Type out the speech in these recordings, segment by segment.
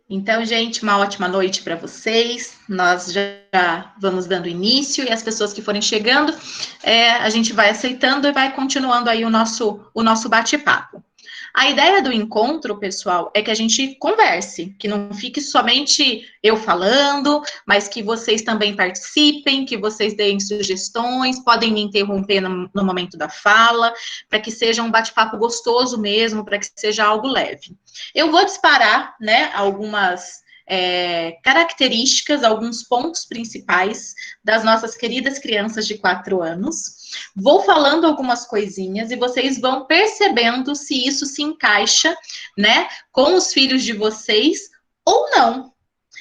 Então, gente, uma ótima noite para vocês. Nós já vamos dando início e as pessoas que forem chegando, a gente vai aceitando e vai continuando aí o nosso bate-papo. A ideia do encontro, pessoal, é que a gente converse, que não fique somente eu falando, mas que vocês também participem, que vocês deem sugestões, podem me interromper no momento da fala, para que seja um bate-papo gostoso mesmo, para que seja algo leve. Eu vou disparar, né, algumas características, alguns pontos principais das nossas queridas crianças de 4 anos. Vou falando algumas coisinhas e vocês vão percebendo se isso se encaixa, né, com os filhos de vocês ou não.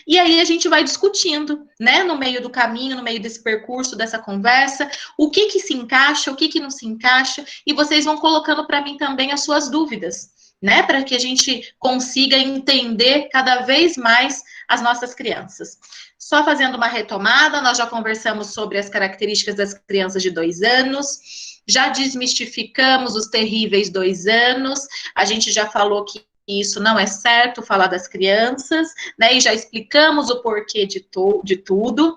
E aí a gente vai discutindo, né, no meio do caminho, no meio desse percurso, dessa conversa, o que se encaixa, o que não se encaixa, e vocês vão colocando para mim também as suas dúvidas, né, para que a gente consiga entender cada vez mais as nossas crianças. Só fazendo uma retomada, nós já conversamos sobre as características das crianças de 2 anos, já desmistificamos os terríveis 2 anos, a gente já falou que isso não é certo falar das crianças, né? E já explicamos o porquê de tudo.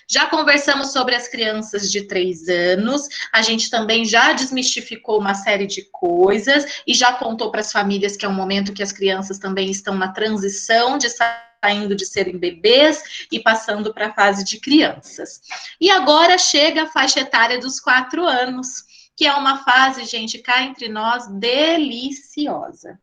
Já conversamos sobre as crianças de 3 anos, a gente também já desmistificou uma série de coisas e já contou para as famílias que é um momento que as crianças também estão na transição de saindo de serem bebês e passando para a fase de crianças. E agora chega a faixa etária dos 4 anos, que é uma fase, gente, cá entre nós, deliciosa.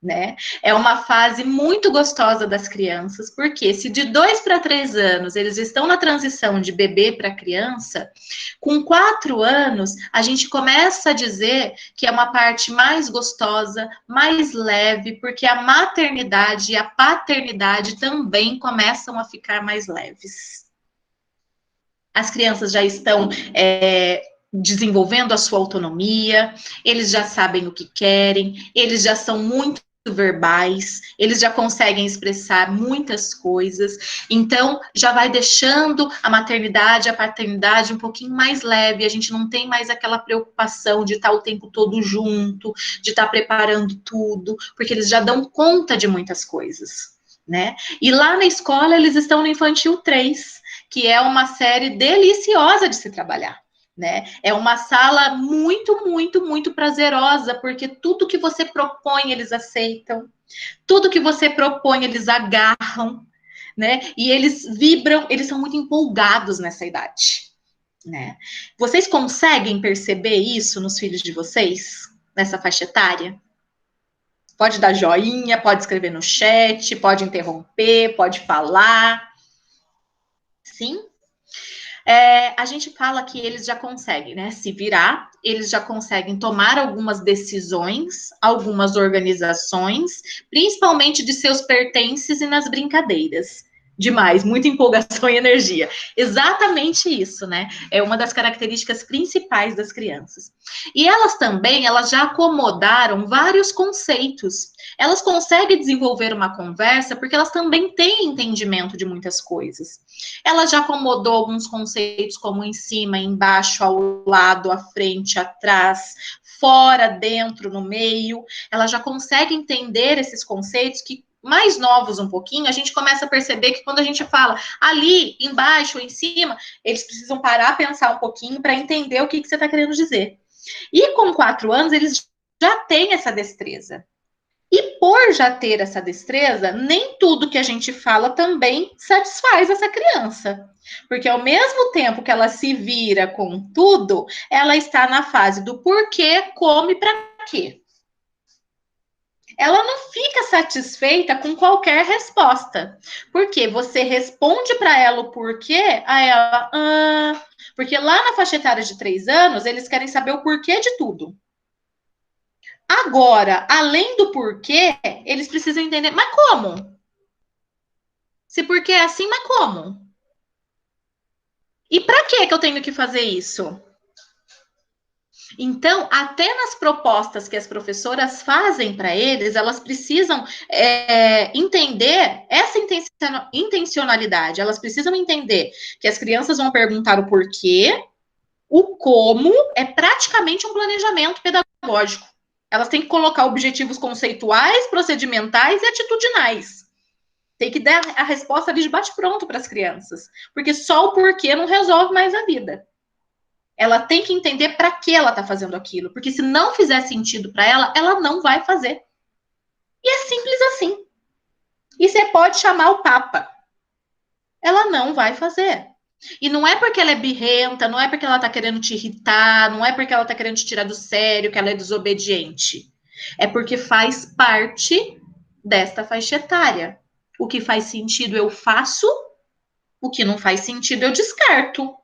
Né? É uma fase muito gostosa das crianças, porque se de 2 para 3 anos eles estão na transição de bebê para criança, com 4 anos a gente começa a dizer que é uma parte mais gostosa, mais leve, porque a maternidade e a paternidade também começam a ficar mais leves. As crianças já estão desenvolvendo a sua autonomia, eles já sabem o que querem, eles já são muito verbais, eles já conseguem expressar muitas coisas, então já vai deixando a maternidade, a paternidade um pouquinho mais leve, a gente não tem mais aquela preocupação de estar o tempo todo junto, de estar preparando tudo, porque eles já dão conta de muitas coisas, né? E lá na escola eles estão no Infantil 3, que é uma série deliciosa de se trabalhar. Né? É uma sala muito, muito, muito prazerosa, porque tudo que você propõe, eles aceitam, tudo que você propõe, eles agarram, né? E eles vibram, eles são muito empolgados nessa idade, né? Vocês conseguem perceber isso nos filhos de vocês, nessa faixa etária? Pode dar joinha, pode escrever no chat, pode interromper, pode falar. Sim? A gente fala que eles já conseguem, né, se virar, eles já conseguem tomar algumas decisões, algumas organizações, principalmente de seus pertences e nas brincadeiras. Demais, muita empolgação e energia. Exatamente isso, né? É uma das características principais das crianças. E elas também, elas já acomodaram vários conceitos. Elas conseguem desenvolver uma conversa porque elas também têm entendimento de muitas coisas. Ela já acomodou alguns conceitos como em cima, embaixo, ao lado, à frente, atrás, fora, dentro, no meio. Ela já consegue entender esses conceitos que mais novos um pouquinho, a gente começa a perceber que quando a gente fala ali, embaixo, em cima, eles precisam parar, pensar um pouquinho para entender o que você está querendo dizer. E com 4 anos, eles já têm essa destreza. E por já ter essa destreza, nem tudo que a gente fala também satisfaz essa criança. Porque ao mesmo tempo que ela se vira com tudo, ela está na fase do porquê, como e para quê. Ela não fica satisfeita com qualquer resposta. Porque você responde para ela o porquê, aí ela. Porque lá na faixa etária de 3 anos, eles querem saber o porquê de tudo. Agora, além do porquê, eles precisam entender, mas como? Se porquê é assim, mas como? E para que eu tenho que fazer isso? Então, até nas propostas que as professoras fazem para eles, elas precisam entender essa intencionalidade. Elas precisam entender que as crianças vão perguntar o porquê, o como é praticamente um planejamento pedagógico. Elas têm que colocar objetivos conceituais, procedimentais e atitudinais. Tem que dar a resposta ali de bate-pronto para as crianças. Porque só o porquê não resolve mais a vida. Ela tem que entender para que ela está fazendo aquilo. Porque se não fizer sentido para ela, ela não vai fazer. E é simples assim. E você pode chamar o Papa. Ela não vai fazer. E não é porque ela é birrenta, não é porque ela está querendo te irritar, não é porque ela está querendo te tirar do sério, que ela é desobediente. É porque faz parte desta faixa etária. O que faz sentido eu faço, o que não faz sentido eu descarto.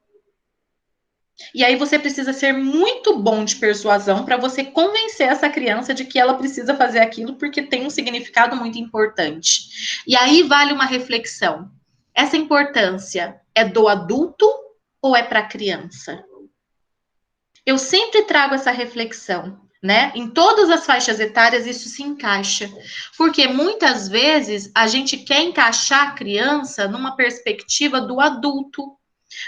E aí você precisa ser muito bom de persuasão para você convencer essa criança de que ela precisa fazer aquilo porque tem um significado muito importante. E aí vale uma reflexão. Essa importância é do adulto ou é para a criança? Eu sempre trago essa reflexão, né? Em todas as faixas etárias isso se encaixa, porque muitas vezes a gente quer encaixar a criança numa perspectiva do adulto.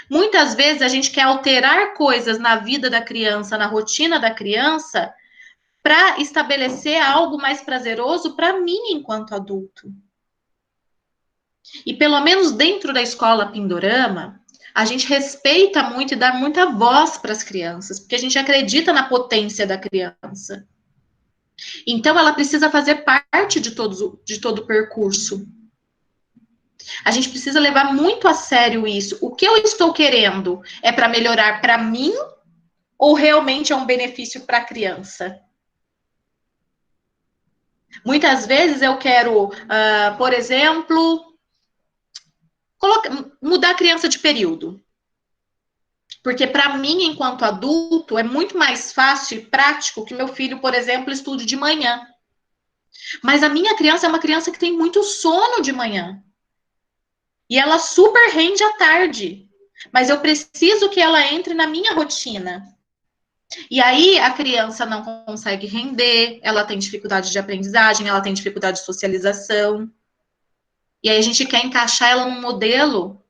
Muitas vezes a gente quer alterar coisas na vida da criança, na rotina da criança, para estabelecer algo mais prazeroso para mim enquanto adulto. E pelo menos dentro da escola Pindorama, a gente respeita muito e dá muita voz para as crianças, porque a gente acredita na potência da criança. Então, ela precisa fazer parte de todo o percurso. A gente precisa levar muito a sério isso. O que eu estou querendo é para melhorar para mim ou realmente é um benefício para a criança? Muitas vezes eu quero, por exemplo, mudar a criança de período. Porque para mim, enquanto adulto, é muito mais fácil e prático que meu filho, por exemplo, estude de manhã. Mas a minha criança é uma criança que tem muito sono de manhã. E ela super rende à tarde. Mas eu preciso que ela entre na minha rotina. E aí a criança não consegue render, ela tem dificuldade de aprendizagem, ela tem dificuldade de socialização. E aí a gente quer encaixar ela num modelo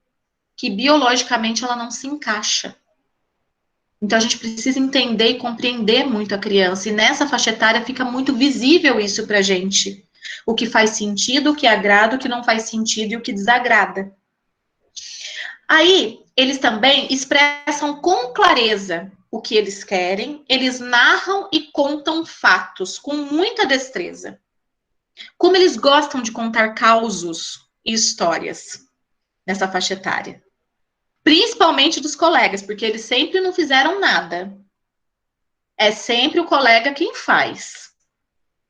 que biologicamente ela não se encaixa. Então a gente precisa entender e compreender muito a criança. E nessa faixa etária fica muito visível isso pra gente. O que faz sentido, o que agrada, o que não faz sentido e o que desagrada. Aí, eles também expressam com clareza o que eles querem, eles narram e contam fatos com muita destreza. Como eles gostam de contar causos e histórias nessa faixa etária. Principalmente dos colegas, porque eles sempre não fizeram nada. É sempre o colega quem faz.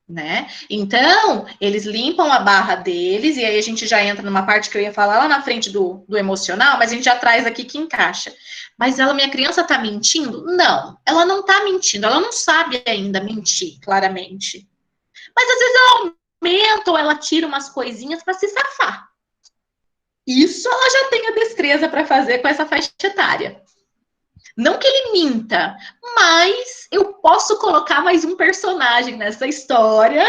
Né? Então, eles limpam a barra deles, e aí a gente já entra numa parte que eu ia falar lá na frente do emocional, mas a gente já traz aqui que encaixa. Mas minha criança tá mentindo? Não, ela não tá mentindo, ela não sabe ainda mentir, claramente. Mas às vezes ela aumenta ou ela tira umas coisinhas para se safar. Isso ela já tem a destreza para fazer com essa faixa etária. Não que ele minta, mas eu posso colocar mais um personagem nessa história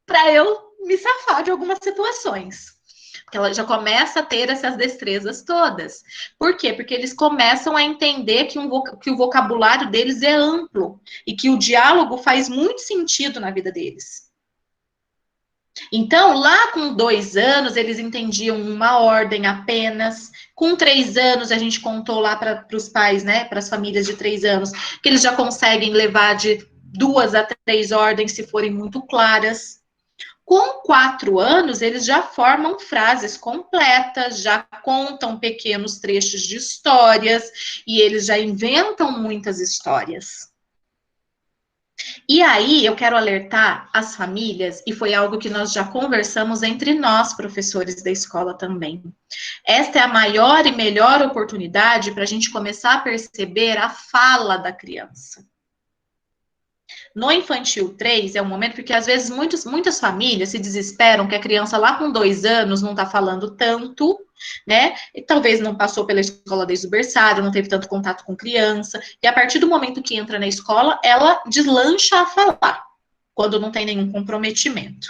para eu me safar de algumas situações. Porque ela já começa a ter essas destrezas todas. Por quê? Porque eles começam a entender que o vocabulário deles é amplo e que o diálogo faz muito sentido na vida deles. Então, lá com 2 anos, eles entendiam uma ordem apenas. Com 3 anos, a gente contou lá para os pais, né, para as famílias de 3 anos, que eles já conseguem levar de 2 a 3 ordens, se forem muito claras. Com 4 anos, eles já formam frases completas, já contam pequenos trechos de histórias, e eles já inventam muitas histórias. E aí, eu quero alertar as famílias, e foi algo que nós já conversamos entre nós, professores da escola também. Esta é a maior e melhor oportunidade para a gente começar a perceber a fala da criança. No infantil 3 é um momento porque às vezes muitas famílias se desesperam que a criança lá com 2 anos não está falando tanto, né? E talvez não passou pela escola desde o berçário, não teve tanto contato com criança, e a partir do momento que entra na escola, ela deslancha a falar, quando não tem nenhum comprometimento.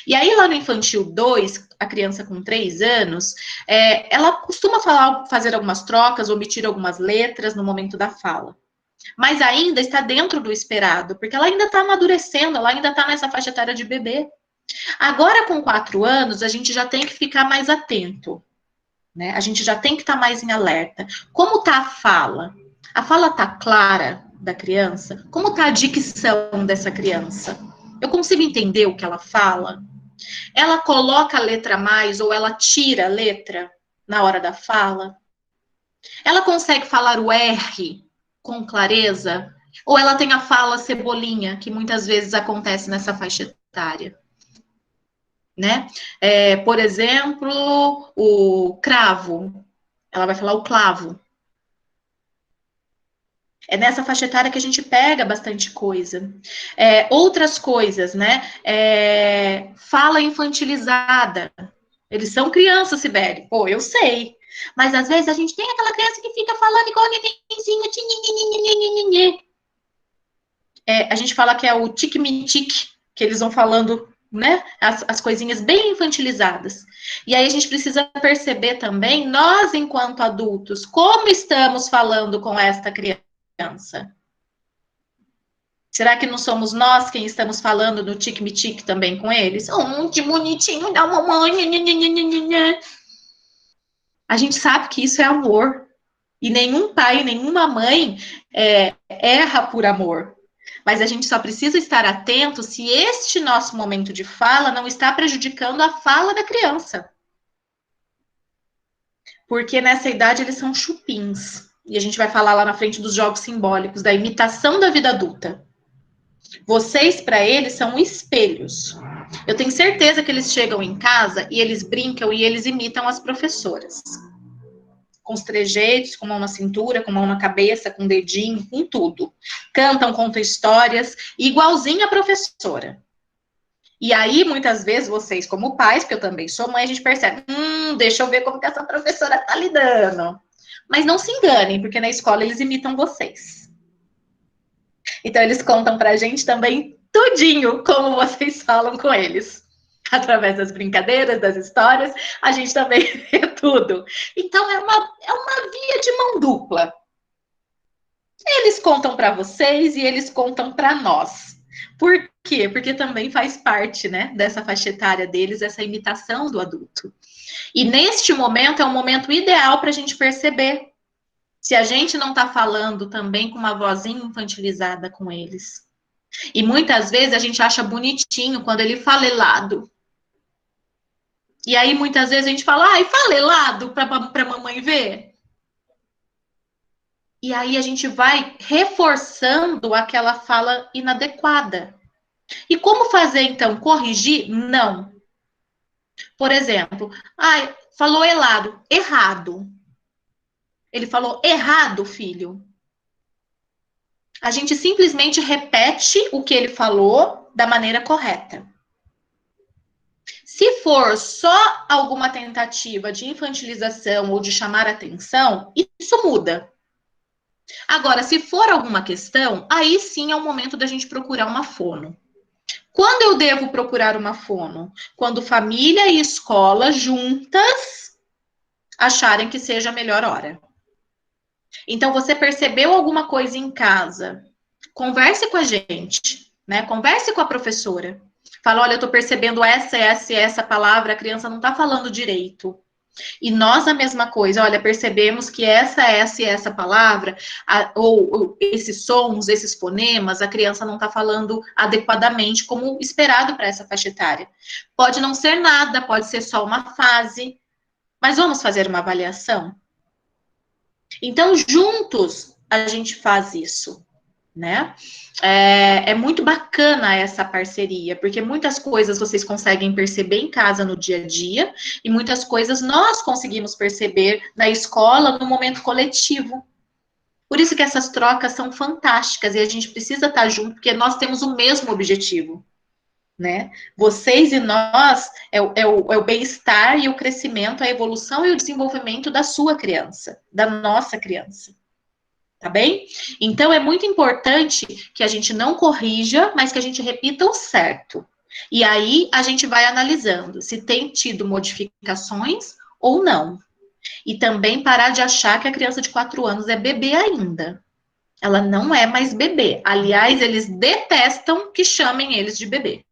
E aí, lá no infantil 2, a criança com 3 anos, ela costuma fazer algumas trocas, omitir algumas letras no momento da fala. Mas ainda está dentro do esperado, porque ela ainda está amadurecendo, ela ainda está nessa faixa etária de bebê. Agora, com 4 anos, a gente já tem que ficar mais atento, né? A gente já tem que estar mais em alerta. Como está a fala? A fala está clara da criança? Como está a dicção dessa criança? Eu consigo entender o que ela fala? Ela coloca a letra a mais ou ela tira a letra na hora da fala? Ela consegue falar o R com clareza? Ou ela tem a fala cebolinha, que muitas vezes acontece nessa faixa etária? Né? Por exemplo, o cravo. Ela vai falar o clavo. É nessa faixa etária que a gente pega bastante coisa. Outras coisas, né? Fala infantilizada. Eles são crianças, Sibeli. Pô, eu sei. Mas às vezes a gente tem aquela criança que fica falando igual nenenzinho. A gente fala que é o tique-me-tique, que eles vão falando, né? As coisinhas bem infantilizadas. E aí a gente precisa perceber também, nós, enquanto adultos, como estamos falando com esta criança. Será que não somos nós quem estamos falando no tique-me-tique também com eles? Que bonitinho da mamãe. A gente sabe que isso é amor. E nenhum pai, nenhuma mãe erra por amor. Mas a gente só precisa estar atento se este nosso momento de fala não está prejudicando a fala da criança. Porque nessa idade eles são chupins. E a gente vai falar lá na frente dos jogos simbólicos, da imitação da vida adulta. Vocês, para eles, são espelhos. Eu tenho certeza que eles chegam em casa e eles brincam e eles imitam as professoras. Com os trejeitos, com mão na cintura, com mão na cabeça, com dedinho, com tudo. Cantam, contam histórias, igualzinho a professora. E aí, muitas vezes, vocês, como pais, porque eu também sou mãe, a gente percebe, deixa eu ver como que essa professora tá lidando. Mas não se enganem, porque na escola eles imitam vocês. Então, eles contam pra gente também tudinho como vocês falam com eles. Através das brincadeiras, das histórias, a gente também vê tudo. Então, é uma via de mão dupla. Eles contam para vocês e eles contam para nós. Por quê? Porque também faz parte, né, dessa faixa etária deles, essa imitação do adulto. E neste momento é um momento ideal para a gente perceber se a gente não está falando também com uma vozinha infantilizada com eles. E muitas vezes a gente acha bonitinho quando ele fala helado. E aí muitas vezes a gente fala, ai, fala helado para mamãe ver. E aí a gente vai reforçando aquela fala inadequada. E como fazer, então? Corrigir? Não. Por exemplo, falou helado, errado. Ele falou errado, filho. A gente simplesmente repete o que ele falou da maneira correta. Se for só alguma tentativa de infantilização ou de chamar atenção, isso muda. Agora, se for alguma questão, aí sim é o momento da gente procurar uma fono. Quando eu devo procurar uma fono? Quando família e escola juntas acharem que seja a melhor hora. Então, você percebeu alguma coisa em casa? Converse com a gente, né? Converse com a professora. Fala, olha, eu tô percebendo essa palavra, a criança não tá falando direito. E nós a mesma coisa, olha, percebemos que essa e essa palavra, ou esses sons, esses fonemas, a criança não está falando adequadamente como esperado para essa faixa etária. Pode não ser nada, pode ser só uma fase, mas vamos fazer uma avaliação? Então, juntos, a gente faz isso, né? É muito bacana essa parceria, porque muitas coisas vocês conseguem perceber em casa no dia a dia, e muitas coisas nós conseguimos perceber na escola no momento coletivo. Por isso que essas trocas são fantásticas e a gente precisa estar junto, porque nós temos o mesmo objetivo, né? Vocês e nós é o bem-estar e o crescimento, a evolução e o desenvolvimento da sua criança, da nossa criança. Tá bem? Então, é muito importante que a gente não corrija, mas que a gente repita o certo. E aí, a gente vai analisando se tem tido modificações ou não. E também parar de achar que a criança de 4 anos é bebê ainda. Ela não é mais bebê. Aliás, eles detestam que chamem eles de bebê.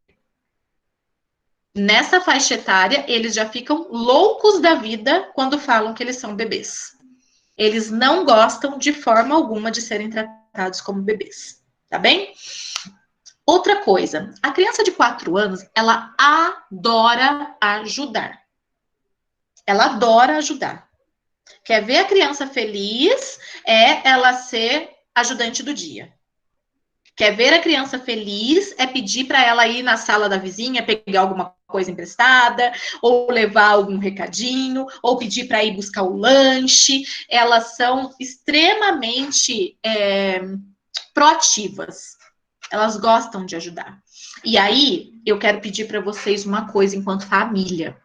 Nessa faixa etária, eles já ficam loucos da vida quando falam que eles são bebês. Eles não gostam de forma alguma de serem tratados como bebês, tá bem? Outra coisa, a criança de 4 anos, ela adora ajudar. Ela adora ajudar. Quer ver a criança feliz? É ela ser ajudante do dia. Quer ver a criança feliz? É pedir para ela ir na sala da vizinha, pegar alguma coisa emprestada, ou levar algum recadinho, ou pedir para ir buscar o lanche. Elas são extremamente proativas. Elas gostam de ajudar. E aí, eu quero pedir para vocês uma coisa enquanto família.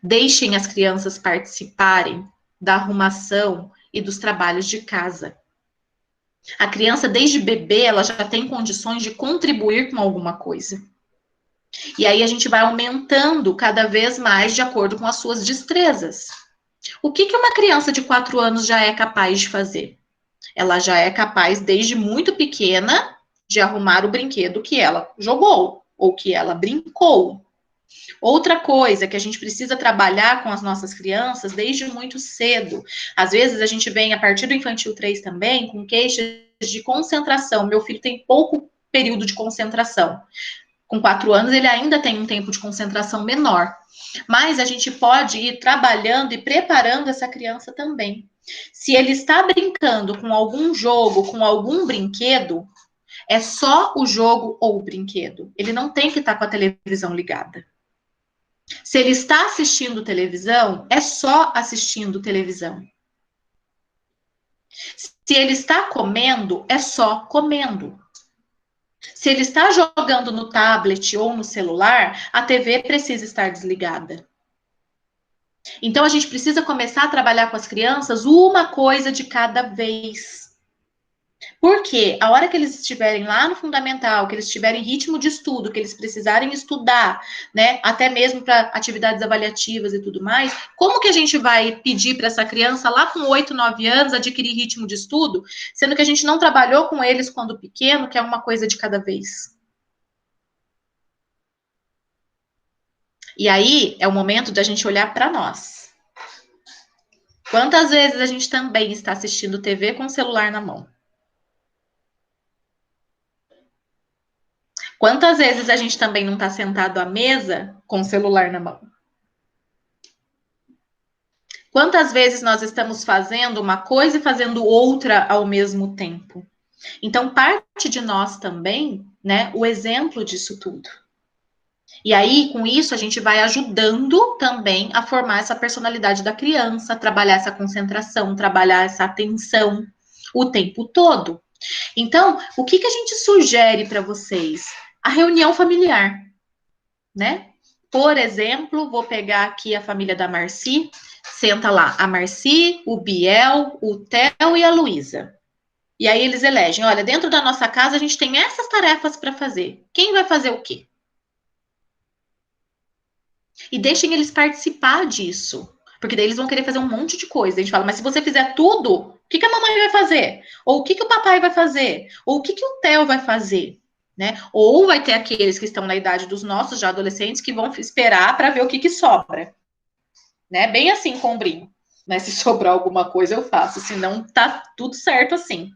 Deixem as crianças participarem da arrumação e dos trabalhos de casa. A criança, desde bebê, ela já tem condições de contribuir com alguma coisa. E aí a gente vai aumentando cada vez mais de acordo com as suas destrezas. O que uma criança de 4 anos já é capaz de fazer? Ela já é capaz, desde muito pequena, de arrumar o brinquedo que ela jogou ou que ela brincou. Outra coisa que a gente precisa trabalhar com as nossas crianças desde muito cedo. Às vezes a gente vem a partir do infantil 3 também com queixas de concentração. Meu filho tem pouco período de concentração. Com 4 anos ele ainda tem um tempo de concentração menor. Mas a gente pode ir trabalhando e preparando essa criança também. Se ele está brincando com algum jogo, com algum brinquedo, é só o jogo ou o brinquedo. Ele não tem que estar com a televisão ligada. Se ele está assistindo televisão, é só assistindo televisão. Se ele está comendo, é só comendo. Se ele está jogando no tablet ou no celular, a TV precisa estar desligada. Então, a gente precisa começar a trabalhar com as crianças uma coisa de cada vez. Porque a hora que eles estiverem lá no fundamental, que eles estiverem em ritmo de estudo, que eles precisarem estudar, né, até mesmo para atividades avaliativas e tudo mais, como que a gente vai pedir para essa criança lá com 8, 9 anos adquirir ritmo de estudo, sendo que a gente não trabalhou com eles quando pequeno, que é uma coisa de cada vez? E aí é o momento da gente olhar para nós. Quantas vezes a gente também está assistindo TV com o celular na mão? Quantas vezes a gente também não está sentado à mesa com o celular na mão? Quantas vezes nós estamos fazendo uma coisa e fazendo outra ao mesmo tempo? Então, parte de nós também, né, o exemplo disso tudo. E aí, com isso, a gente vai ajudando também a formar essa personalidade da criança, trabalhar essa concentração, trabalhar essa atenção o tempo todo. Então, o que a gente sugere para vocês? A reunião familiar, né? Por exemplo, vou pegar aqui a família da Marci, senta lá a Marci, o Biel, o Theo e a Luísa. E aí eles elegem, olha, dentro da nossa casa a gente tem essas tarefas para fazer. Quem vai fazer o quê? E deixem eles participar disso. Porque daí eles vão querer fazer um monte de coisa. A gente fala, mas se você fizer tudo, o que a mamãe vai fazer? Ou o que o papai vai fazer? Ou o que o Theo vai fazer? Né? Ou vai ter aqueles que estão na idade dos nossos, já adolescentes, que vão esperar para ver o que sobra. Né? Bem assim com o brinco. Né? Se sobrar alguma coisa, eu faço. Senão, tá tudo certo assim.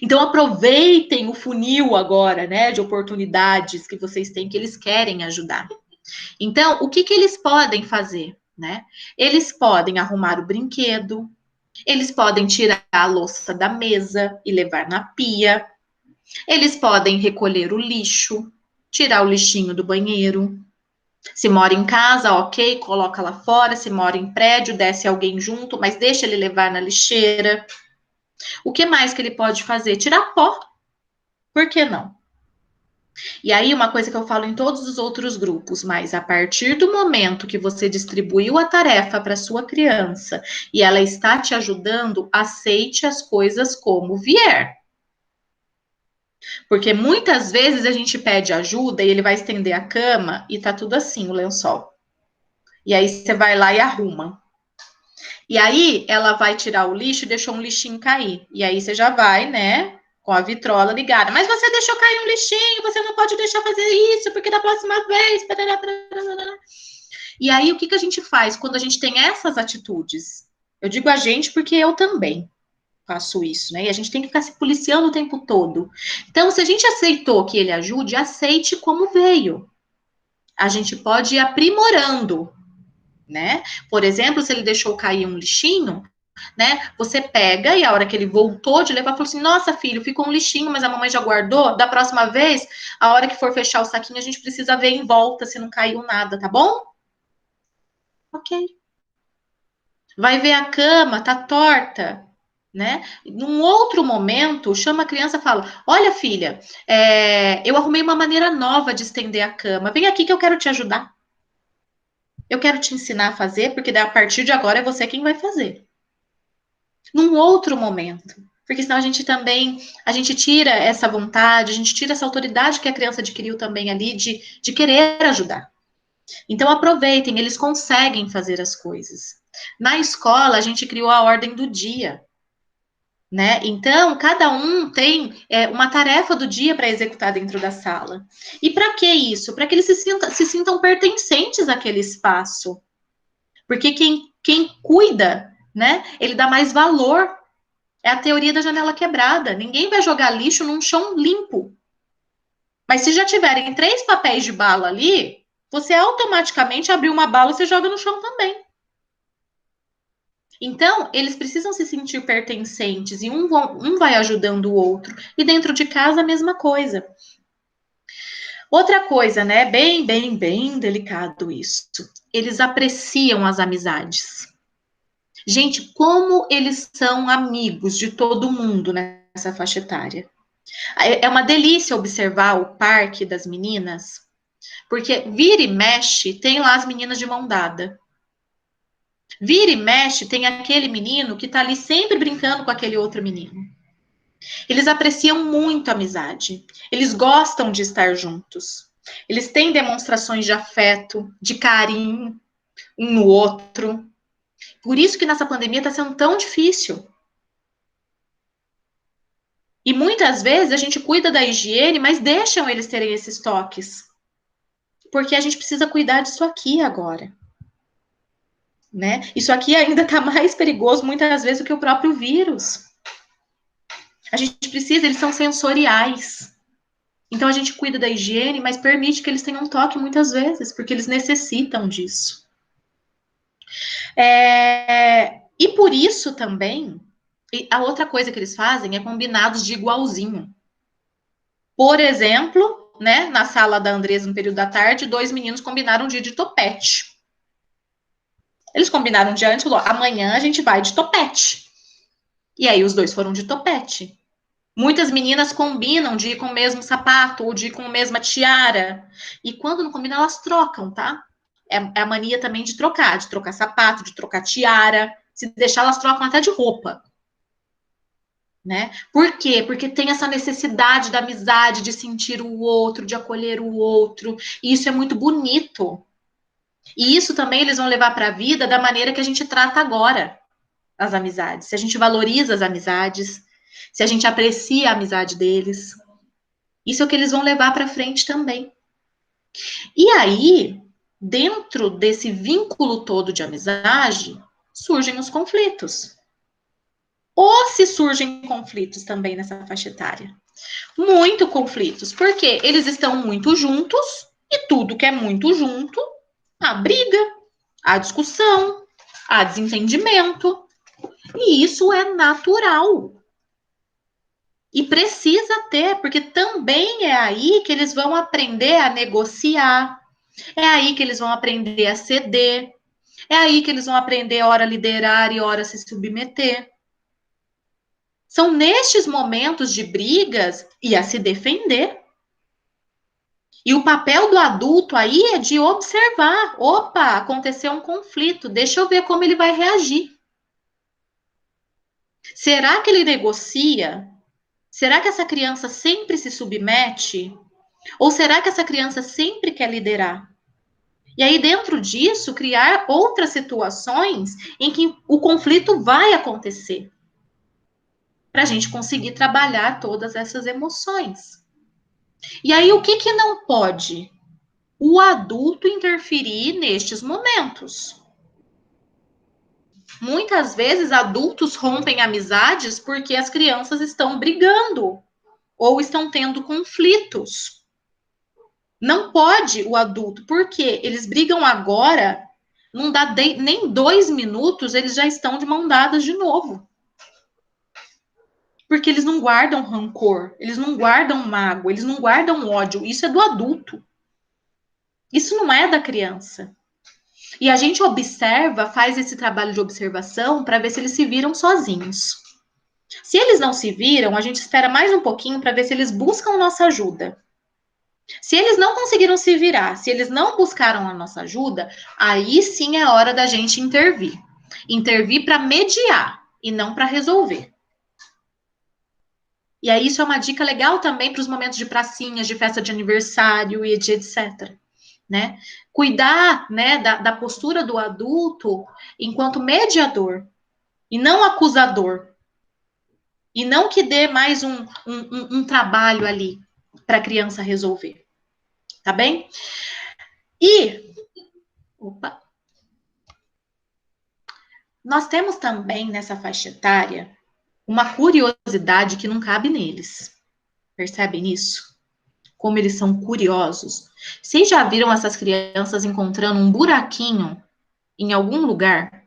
Então, aproveitem o funil agora, né? De oportunidades que vocês têm, que eles querem ajudar. Então, o que eles podem fazer? Né? Eles podem arrumar o brinquedo, eles podem tirar a louça da mesa e levar na pia, eles podem recolher o lixo, tirar o lixinho do banheiro. Se mora em casa, ok, coloca lá fora. Se mora em prédio, desce alguém junto, mas deixa ele levar na lixeira. O que mais que ele pode fazer? Tirar pó. Por que não? E aí, uma coisa que eu falo em todos os outros grupos, mas a partir do momento que você distribuiu a tarefa para sua criança e ela está te ajudando, aceite as coisas como vier. Porque muitas vezes a gente pede ajuda e ele vai estender a cama e tá tudo assim, o lençol. E aí você vai lá e arruma. E aí ela vai tirar o lixo e deixou um lixinho cair. E aí você já vai, né? com a vitrola ligada. Mas você deixou cair um lixinho, você não pode deixar fazer isso, porque da próxima vez... E aí, o que a gente faz quando a gente tem essas atitudes? Eu digo a gente porque eu também faço isso, né? E a gente tem que ficar se policiando o tempo todo. Então, se a gente aceitou que ele ajude, aceite como veio. A gente pode ir aprimorando, né? Por exemplo, se ele deixou cair um lixinho, né? Você pega e a hora que ele voltou de levar, falou assim: nossa, filho, ficou um lixinho, mas a mamãe já guardou. Da próxima vez, a hora que for fechar o saquinho, a gente precisa ver em volta se não caiu nada, tá bom? Ok. Vai ver a cama, tá torta, né? Num outro momento, chama a criança e fala: olha, filha, eu arrumei uma maneira nova de estender a cama. Vem aqui que eu quero te ajudar. Eu quero te ensinar a fazer, porque a partir de agora é você quem vai fazer. Num outro momento. Porque senão a gente tira essa vontade, a gente tira essa autoridade que a criança adquiriu também ali de querer ajudar. Então aproveitem, eles conseguem fazer as coisas. Na escola, a gente criou a ordem do dia. Né? Então, cada um tem uma tarefa do dia para executar dentro da sala. E para que isso? Para que eles se sintam pertencentes àquele espaço. Porque quem cuida, né, ele dá mais valor. É a teoria da janela quebrada. Ninguém vai jogar lixo num chão limpo. Mas se já tiverem 3 papéis de bala ali, você automaticamente abriu uma bala e você joga no chão também. Então, eles precisam se sentir pertencentes e um vai ajudando o outro. E dentro de casa, a mesma coisa. Outra coisa, né? Bem delicado isso. Eles apreciam as amizades. Gente, como eles são amigos de todo mundo nessa faixa etária. É uma delícia observar o parque das meninas, porque vira e mexe, tem lá as meninas de mão dada. Vira e mexe, tem aquele menino que tá ali sempre brincando com aquele outro menino. Eles apreciam muito a amizade. Eles gostam de estar juntos. Eles têm demonstrações de afeto, de carinho um no outro. Por isso que nessa pandemia está sendo tão difícil. E muitas vezes a gente cuida da higiene, mas deixam eles terem esses toques. Porque a gente precisa cuidar disso aqui agora. Né? Isso aqui ainda está mais perigoso muitas vezes do que o próprio vírus. A gente precisa, eles são sensoriais. Então a gente cuida da higiene, mas permite que eles tenham toque muitas vezes, porque eles necessitam disso. E por isso também, a outra coisa que eles fazem é combinados de igualzinho. Por exemplo, né, na sala da Andresa, no período da tarde, 2 meninos combinaram um dia de topete. Eles combinaram um dia antes e falou: amanhã a gente vai de topete. E aí os 2 foram de topete. Muitas meninas combinam de ir com o mesmo sapato ou de ir com a mesma tiara. E quando não combinam, elas trocam, tá? É a mania também de trocar sapato, de trocar tiara. Se deixar, elas trocam até de roupa. Né? Por quê? Porque tem essa necessidade da amizade, de sentir o outro, de acolher o outro. E isso é muito bonito. E isso também eles vão levar para a vida da maneira que a gente trata agora as amizades. Se a gente valoriza as amizades, se a gente aprecia a amizade deles. Isso é o que eles vão levar para frente também. E aí, dentro desse vínculo todo de amizade, surgem os conflitos. Ou se surgem conflitos também nessa faixa etária. Muito conflitos, porque eles estão muito juntos e tudo que é muito junto, há briga, há discussão, há desentendimento. E isso é natural. E precisa ter, porque também é aí que eles vão aprender a negociar, é aí que eles vão aprender a ceder, é aí que eles vão aprender a hora liderar e hora se submeter. São nestes momentos de brigas e a se defender. E o papel do adulto aí é de observar. Opa, aconteceu um conflito, deixa eu ver como ele vai reagir. Será que ele negocia? Será que essa criança sempre se submete? Ou será que essa criança sempre quer liderar? E aí, dentro disso, criar outras situações em que o conflito vai acontecer. para a gente conseguir trabalhar todas essas emoções. E aí, o que que não pode? O adulto interferir nestes momentos. Muitas vezes, adultos rompem amizades porque as crianças estão brigando ou estão tendo conflitos. Não pode o adulto, porque eles brigam agora, não dá nem 2 minutos, eles já estão de mão dadas de novo. Porque eles não guardam rancor, eles não guardam mágoa, eles não guardam ódio. Isso é do adulto. Isso não é da criança. E a gente observa, faz esse trabalho de observação para ver se eles se viram sozinhos. Se eles não se viram, a gente espera mais um pouquinho para ver se eles buscam nossa ajuda. Se eles não conseguiram se virar, se eles não buscaram a nossa ajuda, aí sim é hora da gente intervir. Intervir para mediar e não para resolver. E aí isso é uma dica legal também para os momentos de pracinhas, de festa de aniversário e de etc. Né? Cuidar, né, da postura do adulto enquanto mediador e não acusador. E não que dê mais um trabalho ali para a criança resolver. Tá bem? E opa, nós temos também nessa faixa etária uma curiosidade que não cabe neles. Percebem isso? Como eles são curiosos. Vocês já viram essas crianças encontrando um buraquinho em algum lugar?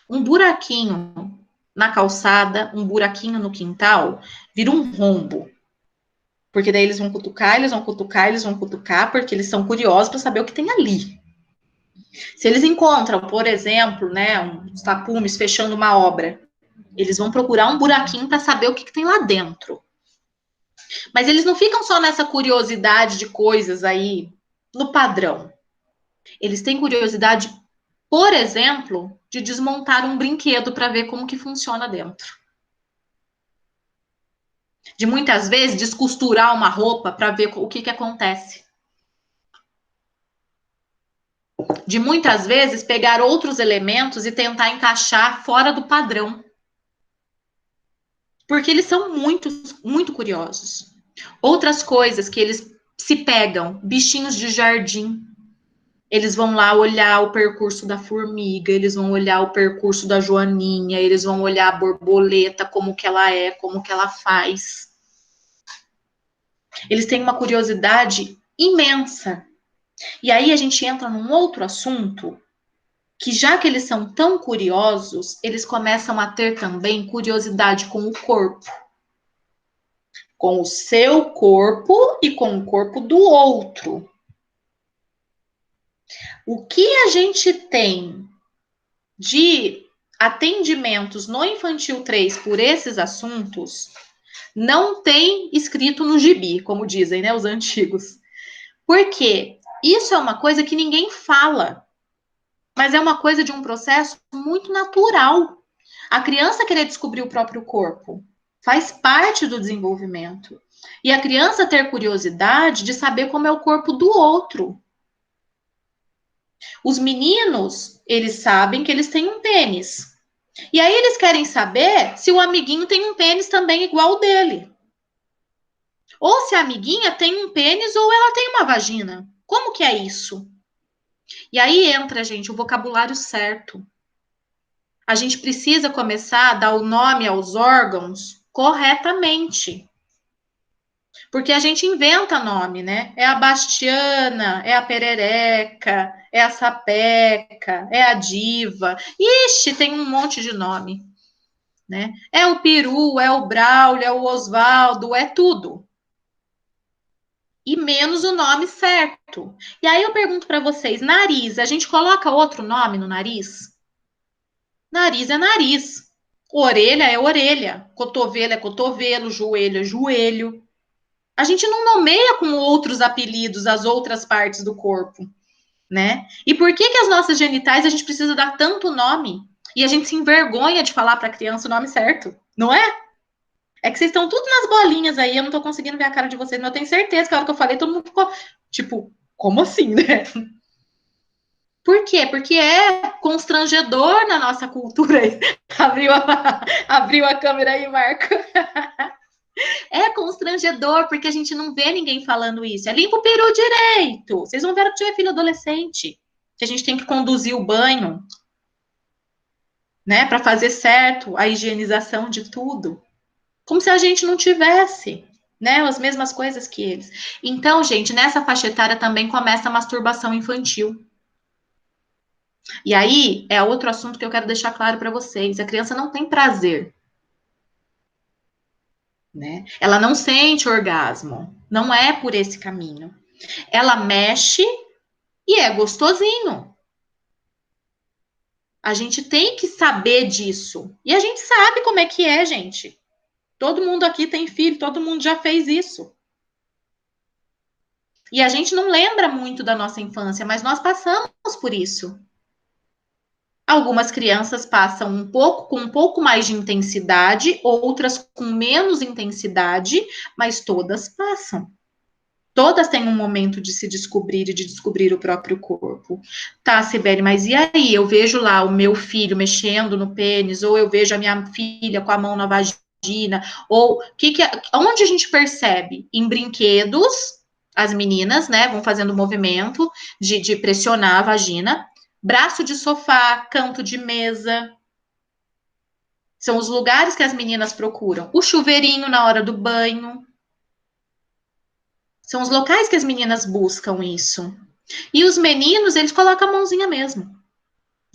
Um buraquinho na calçada, um buraquinho no quintal, vira um rombo. Porque daí eles vão cutucar, eles vão cutucar, eles vão cutucar, porque eles são curiosos para saber o que tem ali. Se eles encontram, por exemplo, né, uns tapumes fechando uma obra, eles vão procurar um buraquinho para saber o que tem lá dentro. Mas eles não ficam só nessa curiosidade de coisas aí no padrão. Eles têm curiosidade, por exemplo, de desmontar um brinquedo para ver como que funciona dentro. De muitas vezes descosturar uma roupa para ver o que acontece. De muitas vezes pegar outros elementos e tentar encaixar fora do padrão. Porque eles são muito curiosos. Outras coisas que eles se pegam, bichinhos de jardim. Eles vão lá olhar o percurso da formiga, eles vão olhar o percurso da joaninha, eles vão olhar a borboleta, como que ela é, como que ela faz. Eles têm uma curiosidade imensa. E aí a gente entra num outro assunto, que já que eles são tão curiosos, eles começam a ter também curiosidade com o corpo. Com o seu corpo e com o corpo do outro. O que a gente tem de atendimentos no Infantil 3 por esses assuntos não tem escrito no gibi, como dizem, né, os antigos. Porque isso é uma coisa que ninguém fala, mas é uma coisa de um processo muito natural. A criança querer descobrir o próprio corpo faz parte do desenvolvimento. E a criança ter curiosidade de saber como é o corpo do outro. Os meninos, eles sabem que eles têm um pênis. E aí eles querem saber se o amiguinho tem um pênis também igual o dele. Ou se a amiguinha tem um pênis ou ela tem uma vagina. Como que é isso? E aí entra, gente, o vocabulário certo. A gente precisa começar a dar o nome aos órgãos corretamente. Porque a gente inventa nome, né? É a Bastiana, é a Perereca, é a Sapeca, é a Diva. Ixi, tem um monte de nome. Né? É o Peru, é o Braulio, é o Osvaldo, é tudo. E menos o nome certo. E aí eu pergunto para vocês, nariz, a gente coloca outro nome no nariz? Nariz é nariz. Orelha é orelha. Cotovelo é cotovelo. Joelho é joelho. A gente não nomeia com outros apelidos as outras partes do corpo, né? E por que as nossas genitais a gente precisa dar tanto nome? E a gente se envergonha de falar para a criança o nome certo, não é? É que vocês estão tudo nas bolinhas aí, eu não tô conseguindo ver a cara de vocês, mas eu tenho certeza que a hora que eu falei, todo mundo ficou, tipo, como assim, né? Por quê? Porque é constrangedor na nossa cultura. Abriu a câmera aí, Marco. É constrangedor, porque a gente não vê ninguém falando isso. É limpa o peru direito. Vocês não viram que tiver filho adolescente. Que a gente tem que conduzir o banho, né? Para fazer certo a higienização de tudo. Como se a gente não tivesse, né? As mesmas coisas que eles. Então, gente, nessa faixa etária também começa a masturbação infantil. E aí é outro assunto que eu quero deixar claro para vocês. A criança não tem prazer, né? Ela não sente orgasmo. Não é por esse caminho. Ela mexe e é gostosinho. A gente tem que saber disso. E a gente sabe como é que é, gente. Todo mundo aqui tem filho, todo mundo já fez isso. E a gente não lembra muito da nossa infância, mas nós passamos por isso. Algumas crianças passam com um pouco mais de intensidade, outras com menos intensidade, mas todas passam. Todas têm um momento de se descobrir e de descobrir o próprio corpo. Tá, Sibeli, mas e aí? Eu vejo lá o meu filho mexendo no pênis, ou eu vejo a minha filha com a mão na vagina, ou onde a gente percebe? Em brinquedos, as meninas, né, vão fazendo o movimento de pressionar a vagina, braço de sofá, canto de mesa. São os lugares que as meninas procuram. O chuveirinho na hora do banho. São os locais que as meninas buscam isso. E os meninos, eles colocam a mãozinha mesmo.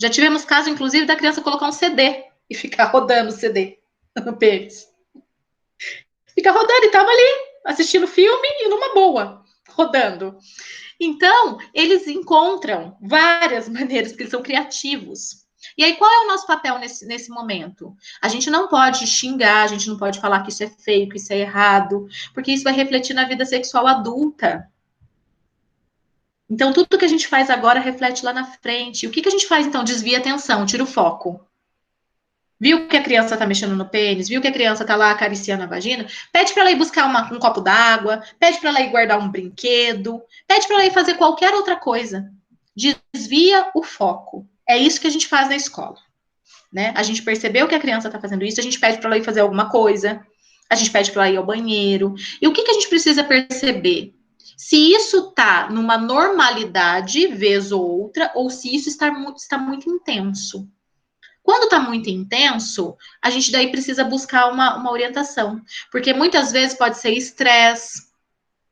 Já tivemos caso, inclusive, da criança colocar um CD e ficar rodando o CD no pênis. Fica rodando e tava ali, assistindo filme e numa boa, rodando. Então, eles encontram várias maneiras, porque eles são criativos. E aí, qual é o nosso papel nesse momento? A gente não pode xingar, a gente não pode falar que isso é feio, que isso é errado, porque isso vai refletir na vida sexual adulta. Então, tudo que a gente faz agora reflete lá na frente. O que a gente faz, então? Desvia a atenção, tira o foco. Viu que a criança está mexendo no pênis? Viu que a criança está lá acariciando a vagina? Pede para ela ir buscar um copo d'água, pede para ela ir guardar um brinquedo, pede para ela ir fazer qualquer outra coisa. Desvia o foco. É isso que a gente faz na escola. Né? A gente percebeu que a criança está fazendo isso, a gente pede para ela ir fazer alguma coisa, a gente pede para ela ir ao banheiro. E o que a gente precisa perceber? Se isso está numa normalidade, vez ou outra, ou se isso está muito intenso. Quando está muito intenso, a gente daí precisa buscar uma orientação. Porque muitas vezes pode ser estresse,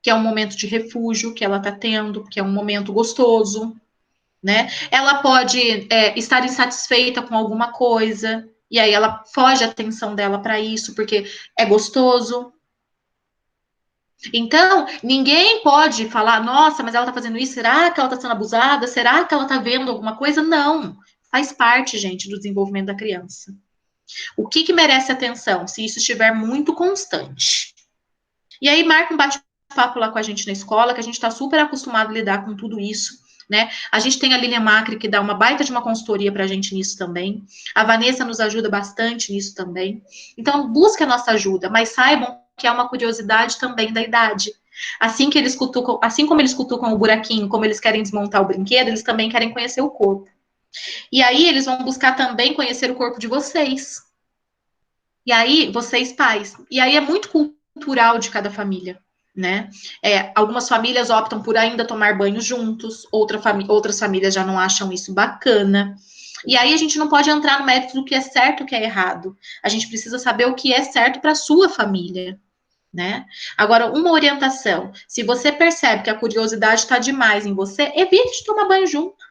que é um momento de refúgio que ela está tendo, que é um momento gostoso, né? Ela pode estar insatisfeita com alguma coisa, e aí ela foge a atenção dela para isso, porque é gostoso. Então, ninguém pode falar, nossa, mas ela tá fazendo isso, será que ela tá sendo abusada? Será que ela tá vendo alguma coisa? Não. Faz parte, gente, do desenvolvimento da criança. O que merece atenção? Se isso estiver muito constante. E aí, marca um bate-papo lá com a gente na escola, que a gente está super acostumado a lidar com tudo isso, né? A gente tem a Lilian Macri, que dá uma baita de uma consultoria para a gente nisso também. A Vanessa nos ajuda bastante nisso também. Então, busque a nossa ajuda, mas saibam que é uma curiosidade também da idade. Assim que eles cutucam, assim como eles cutucam o buraquinho, como eles querem desmontar o brinquedo, eles também querem conhecer o corpo. E aí eles vão buscar também conhecer o corpo de vocês. E aí, vocês pais. E aí é muito cultural de cada família, né? Algumas famílias optam por ainda tomar banho juntos, outras famílias já não acham isso bacana. E aí a gente não pode entrar no mérito do que é certo e o que é errado. A gente precisa saber o que é certo para a sua família, né? Agora, uma orientação. Se você percebe que a curiosidade está demais em você, evite de tomar banho junto.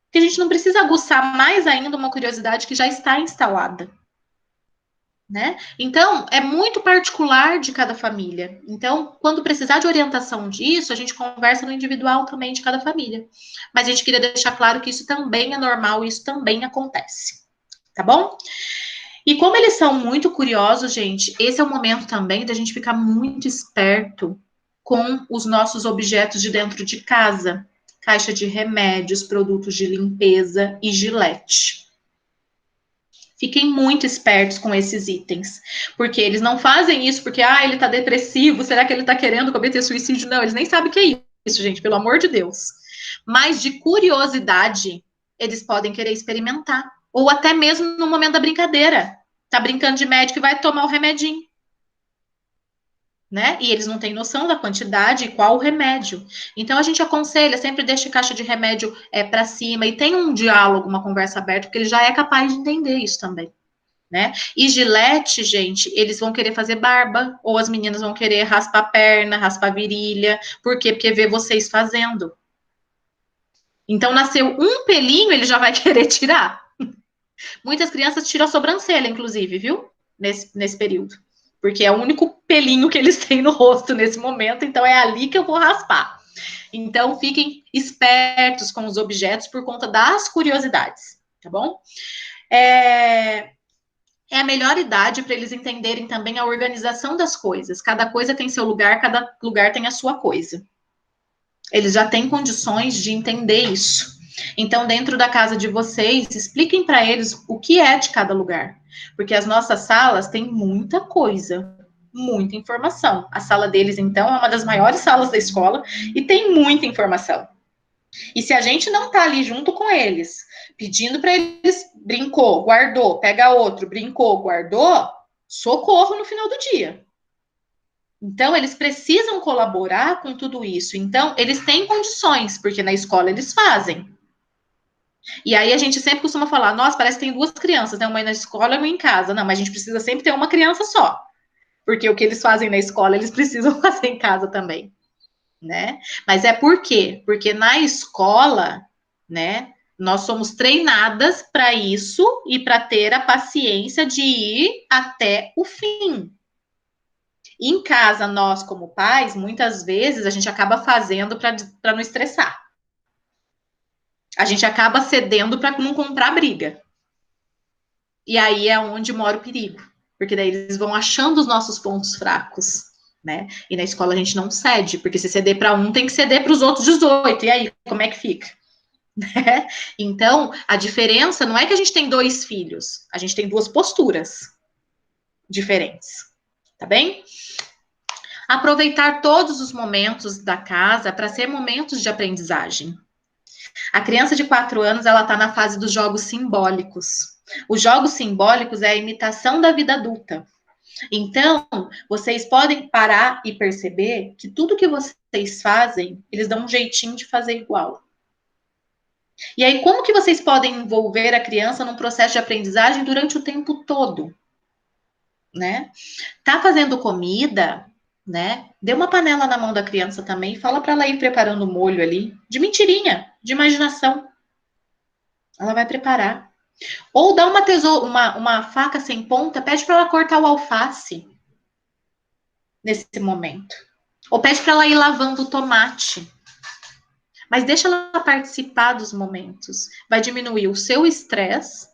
Porque a gente não precisa aguçar mais ainda uma curiosidade que já está instalada. Né? Então, é muito particular de cada família. Então, quando precisar de orientação disso, a gente conversa no individual também de cada família. Mas a gente queria deixar claro que isso também é normal, isso também acontece. Tá bom? E como eles são muito curiosos, gente, esse é o momento também da gente ficar muito esperto com os nossos objetos de dentro de casa. Caixa de remédios, produtos de limpeza e gilete. Fiquem muito espertos com esses itens, porque eles não fazem isso porque, ele tá depressivo, será que ele tá querendo cometer suicídio? Não, eles nem sabem o que é isso, gente, pelo amor de Deus. Mas de curiosidade, eles podem querer experimentar. Ou até mesmo no momento da brincadeira. Tá brincando de médico e vai tomar o remedinho. Né? E eles não têm noção da quantidade e qual o remédio. Então a gente aconselha, sempre deixe caixa de remédio para cima e tem um diálogo, uma conversa aberta, porque ele já é capaz de entender isso também. Né? E gilete, gente, eles vão querer fazer barba, ou as meninas vão querer raspar a perna, raspar a virilha. Por quê? Porque vê vocês fazendo. Então, nasceu um pelinho, ele já vai querer tirar. Muitas crianças tiram a sobrancelha, inclusive, viu? Nesse período. Porque é o único pelinho que eles têm no rosto nesse momento, então é ali que eu vou raspar. Então, fiquem espertos com os objetos por conta das curiosidades, tá bom? É a melhor idade para eles entenderem também a organização das coisas. Cada coisa tem seu lugar, cada lugar tem a sua coisa. Eles já têm condições de entender isso. Então, dentro da casa de vocês, expliquem para eles o que é de cada lugar. Porque as nossas salas têm muita coisa, muita informação. A sala deles, então, é uma das maiores salas da escola e tem muita informação. E se a gente não tá ali junto com eles, pedindo para eles, brincou, guardou, pega outro, brincou, guardou, socorro no final do dia. Então, eles precisam colaborar com tudo isso. Então, eles têm condições, porque na escola eles fazem. E aí a gente sempre costuma falar, nossa, parece que tem duas crianças, né? Uma na escola e uma em casa. Não, mas a gente precisa sempre ter uma criança só. Porque o que eles fazem na escola, eles precisam fazer em casa também, né? Mas é por quê? Porque na escola, né, nós somos treinadas para isso e para ter a paciência de ir até o fim. Em casa, nós, como pais, muitas vezes a gente acaba fazendo para não estressar. A gente acaba cedendo para não comprar briga. E aí é onde mora o perigo. Porque daí eles vão achando os nossos pontos fracos, né? E na escola a gente não cede, porque se ceder para um, tem que ceder para os outros 18. E aí, como é que fica? Né? Então, a diferença não é que a gente tem dois filhos, a gente tem duas posturas diferentes. Tá bem? Aproveitar todos os momentos da casa para ser momentos de aprendizagem. A criança de 4 anos, ela está na fase dos jogos simbólicos. Os jogos simbólicos é a imitação da vida adulta. Então, vocês podem parar e perceber que tudo que vocês fazem, eles dão um jeitinho de fazer igual. E aí, como que vocês podem envolver a criança num processo de aprendizagem durante o tempo todo? Né? Tá fazendo comida, né? Dê uma panela na mão da criança também e fala para ela ir preparando o molho ali, de mentirinha, de imaginação. Ela vai preparar. Ou dá uma faca sem ponta, pede para ela cortar o alface nesse momento. Ou pede para ela ir lavando o tomate. Mas deixa ela participar dos momentos. Vai diminuir o seu estresse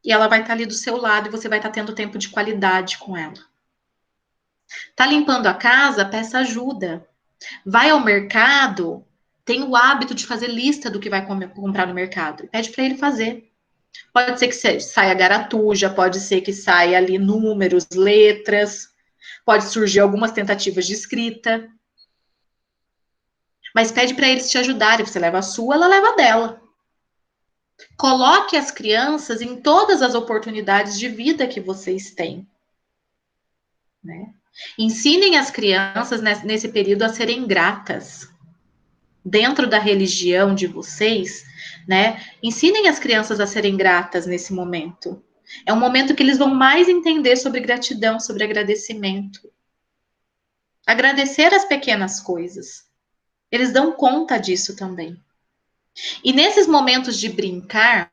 e ela vai estar ali do seu lado e você vai estar tendo tempo de qualidade com ela. Tá limpando a casa? Peça ajuda. Vai ao mercado? Tem o hábito de fazer lista do que vai comprar no mercado. Pede para ele fazer. Pode ser que saia garatuja, pode ser que saia ali números, letras, pode surgir algumas tentativas de escrita. Mas pede para eles te ajudarem. Você leva a sua, ela leva a dela. Coloque as crianças em todas as oportunidades de vida que vocês têm. Né? Ensinem as crianças nesse período a serem gratas. Dentro da religião de vocês, né? Ensinem as crianças a serem gratas nesse momento. É um momento que eles vão mais entender sobre gratidão, sobre agradecimento. Agradecer as pequenas coisas. Eles dão conta disso também. E nesses momentos de brincar,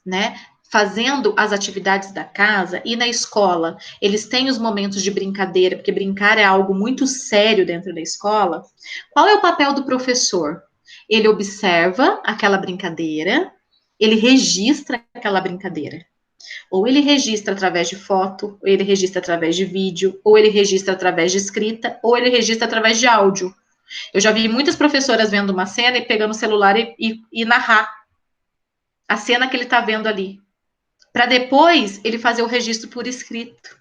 né? Fazendo as atividades da casa e na escola, eles têm os momentos de brincadeira, porque brincar é algo muito sério dentro da escola. Qual é o papel do professor? Ele observa aquela brincadeira, ele registra aquela brincadeira. Ou ele registra através de foto, ou ele registra através de vídeo, ou ele registra através de escrita, ou ele registra através de áudio. Eu já vi muitas professoras vendo uma cena e pegando o celular e narrar a cena que ele está vendo ali. Para depois ele fazer o registro por escrito.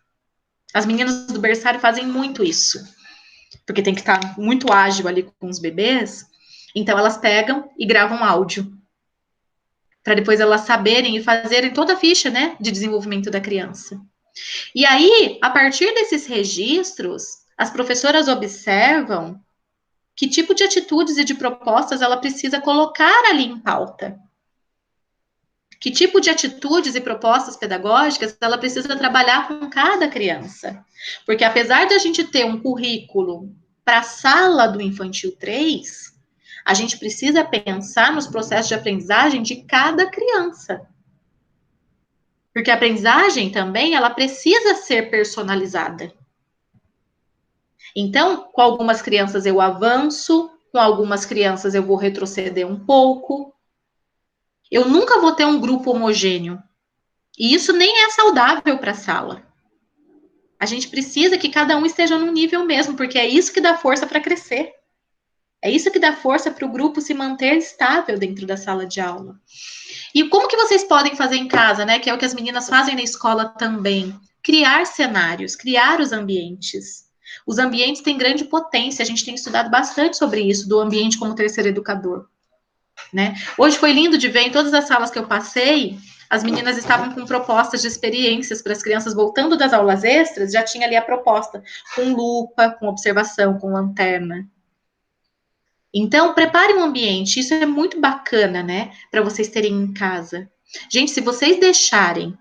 As meninas do berçário fazem muito isso. Porque tem que estar muito ágil ali com os bebês. Então, elas pegam e gravam áudio, para depois elas saberem e fazerem toda a ficha, né, de desenvolvimento da criança. E aí, a partir desses registros, as professoras observam que tipo de atitudes e de propostas ela precisa colocar ali em pauta. Que tipo de atitudes e propostas pedagógicas ela precisa trabalhar com cada criança. Porque apesar de a gente ter um currículo para a sala do infantil 3, a gente precisa pensar nos processos de aprendizagem de cada criança. Porque a aprendizagem também, ela precisa ser personalizada. Então, com algumas crianças eu avanço, com algumas crianças eu vou retroceder um pouco. Eu nunca vou ter um grupo homogêneo. E isso nem é saudável para a sala. A gente precisa que cada um esteja num nível mesmo, porque é isso que dá força para crescer. É isso que dá força para o grupo se manter estável dentro da sala de aula. E como que vocês podem fazer em casa, né? Que é o que as meninas fazem na escola também. Criar cenários, criar os ambientes. Os ambientes têm grande potência, a gente tem estudado bastante sobre isso, do ambiente como terceiro educador. Né? Hoje foi lindo de ver em todas as salas que eu passei, as meninas estavam com propostas de experiências para as crianças voltando das aulas extras, já tinha ali a proposta, com lupa, com observação, com lanterna. Então, prepare um ambiente, isso é muito bacana, né? Para vocês terem em casa. Gente, se vocês deixarem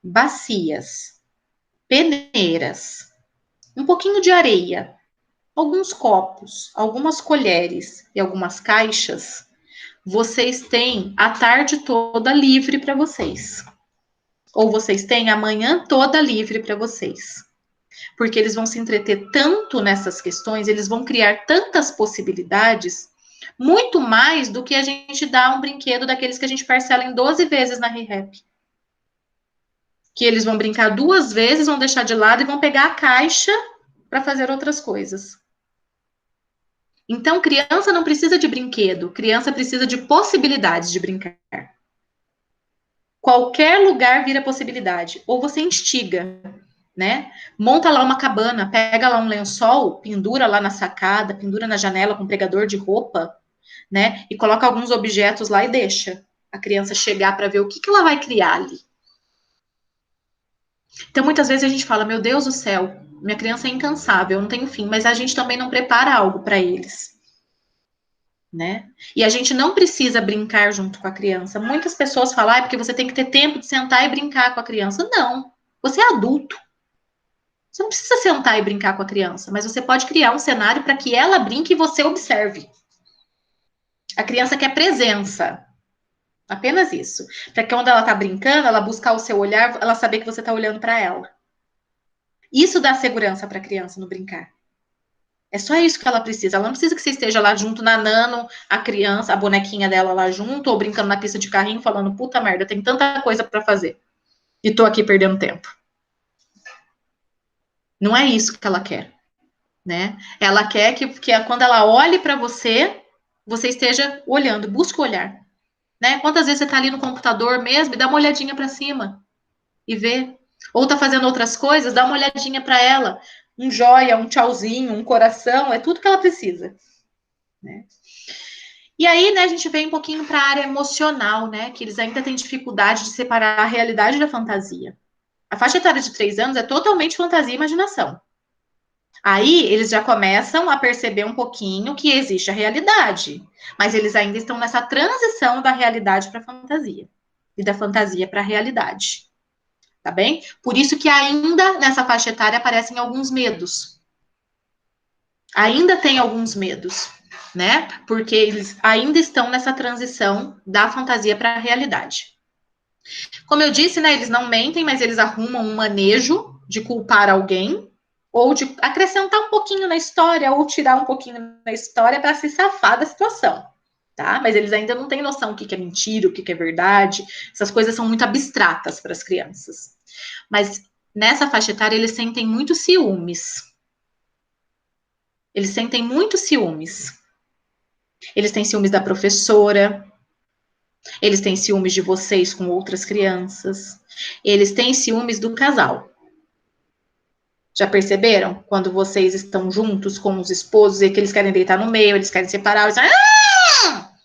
bacias, peneiras, um pouquinho de areia, alguns copos, algumas colheres e algumas caixas, vocês têm a tarde toda livre para vocês. Ou vocês têm a manhã toda livre para vocês. Porque eles vão se entreter tanto nessas questões, eles vão criar tantas possibilidades, muito mais do que a gente dá um brinquedo daqueles que a gente parcela em 12 vezes na ReHap. Que eles vão brincar 2 vezes, vão deixar de lado e vão pegar a caixa para fazer outras coisas. Então, criança não precisa de brinquedo, criança precisa de possibilidades de brincar. Qualquer lugar vira possibilidade. Ou você instiga, né? Monta lá uma cabana, pega lá um lençol, pendura lá na sacada, pendura na janela com pregador de roupa, né? E coloca alguns objetos lá e deixa a criança chegar para ver o que ela vai criar ali. Então, muitas vezes a gente fala, meu Deus do céu, minha criança é incansável, não tenho fim, mas a gente também não prepara algo para eles. Né? E a gente não precisa brincar junto com a criança. Muitas pessoas falam, ah, é porque você tem que ter tempo de sentar e brincar com a criança. Não, você é adulto. Você não precisa sentar e brincar com a criança, mas você pode criar um cenário para que ela brinque e você observe. A criança quer presença. Apenas isso. Para que quando ela está brincando, ela buscar o seu olhar, ela saber que você está olhando para ela. Isso dá segurança para a criança no brincar. É só isso que ela precisa. Ela não precisa que você esteja lá junto, nanando a criança, a bonequinha dela lá junto, ou brincando na pista de carrinho, falando, puta merda, tem tanta coisa para fazer. E tô aqui perdendo tempo. Não é isso que ela quer, né? Ela quer que quando ela olhe para você, você esteja olhando, busca olhar. Né? Quantas vezes você tá ali no computador mesmo e dá uma olhadinha para cima e vê. Ou tá fazendo outras coisas, dá uma olhadinha para ela. Um joia, um tchauzinho, um coração, é tudo que ela precisa. Né? E aí, né, a gente vem um pouquinho para a área emocional, né? Que eles ainda têm dificuldade de separar a realidade da fantasia. A faixa etária de 3 anos é totalmente fantasia e imaginação. Aí eles já começam a perceber um pouquinho que existe a realidade, mas eles ainda estão nessa transição da realidade para a fantasia e da fantasia para a realidade. Tá bem? Por isso que ainda nessa faixa etária aparecem alguns medos. Ainda tem alguns medos, né? Porque eles ainda estão nessa transição da fantasia para a realidade. Como eu disse, né, eles não mentem, mas eles arrumam um manejo de culpar alguém ou de acrescentar um pouquinho na história ou tirar um pouquinho na história para se safar da situação, tá? Mas eles ainda não têm noção o que é mentira, o que é verdade. Essas coisas são muito abstratas para as crianças. Mas nessa faixa etária eles sentem muito ciúmes. Eles sentem muito ciúmes. Eles têm ciúmes da professora, eles têm ciúmes de vocês com outras crianças, eles têm ciúmes do casal. Já perceberam? Quando vocês estão juntos com os esposos e que eles querem deitar no meio, eles querem separar, eles falam, ah,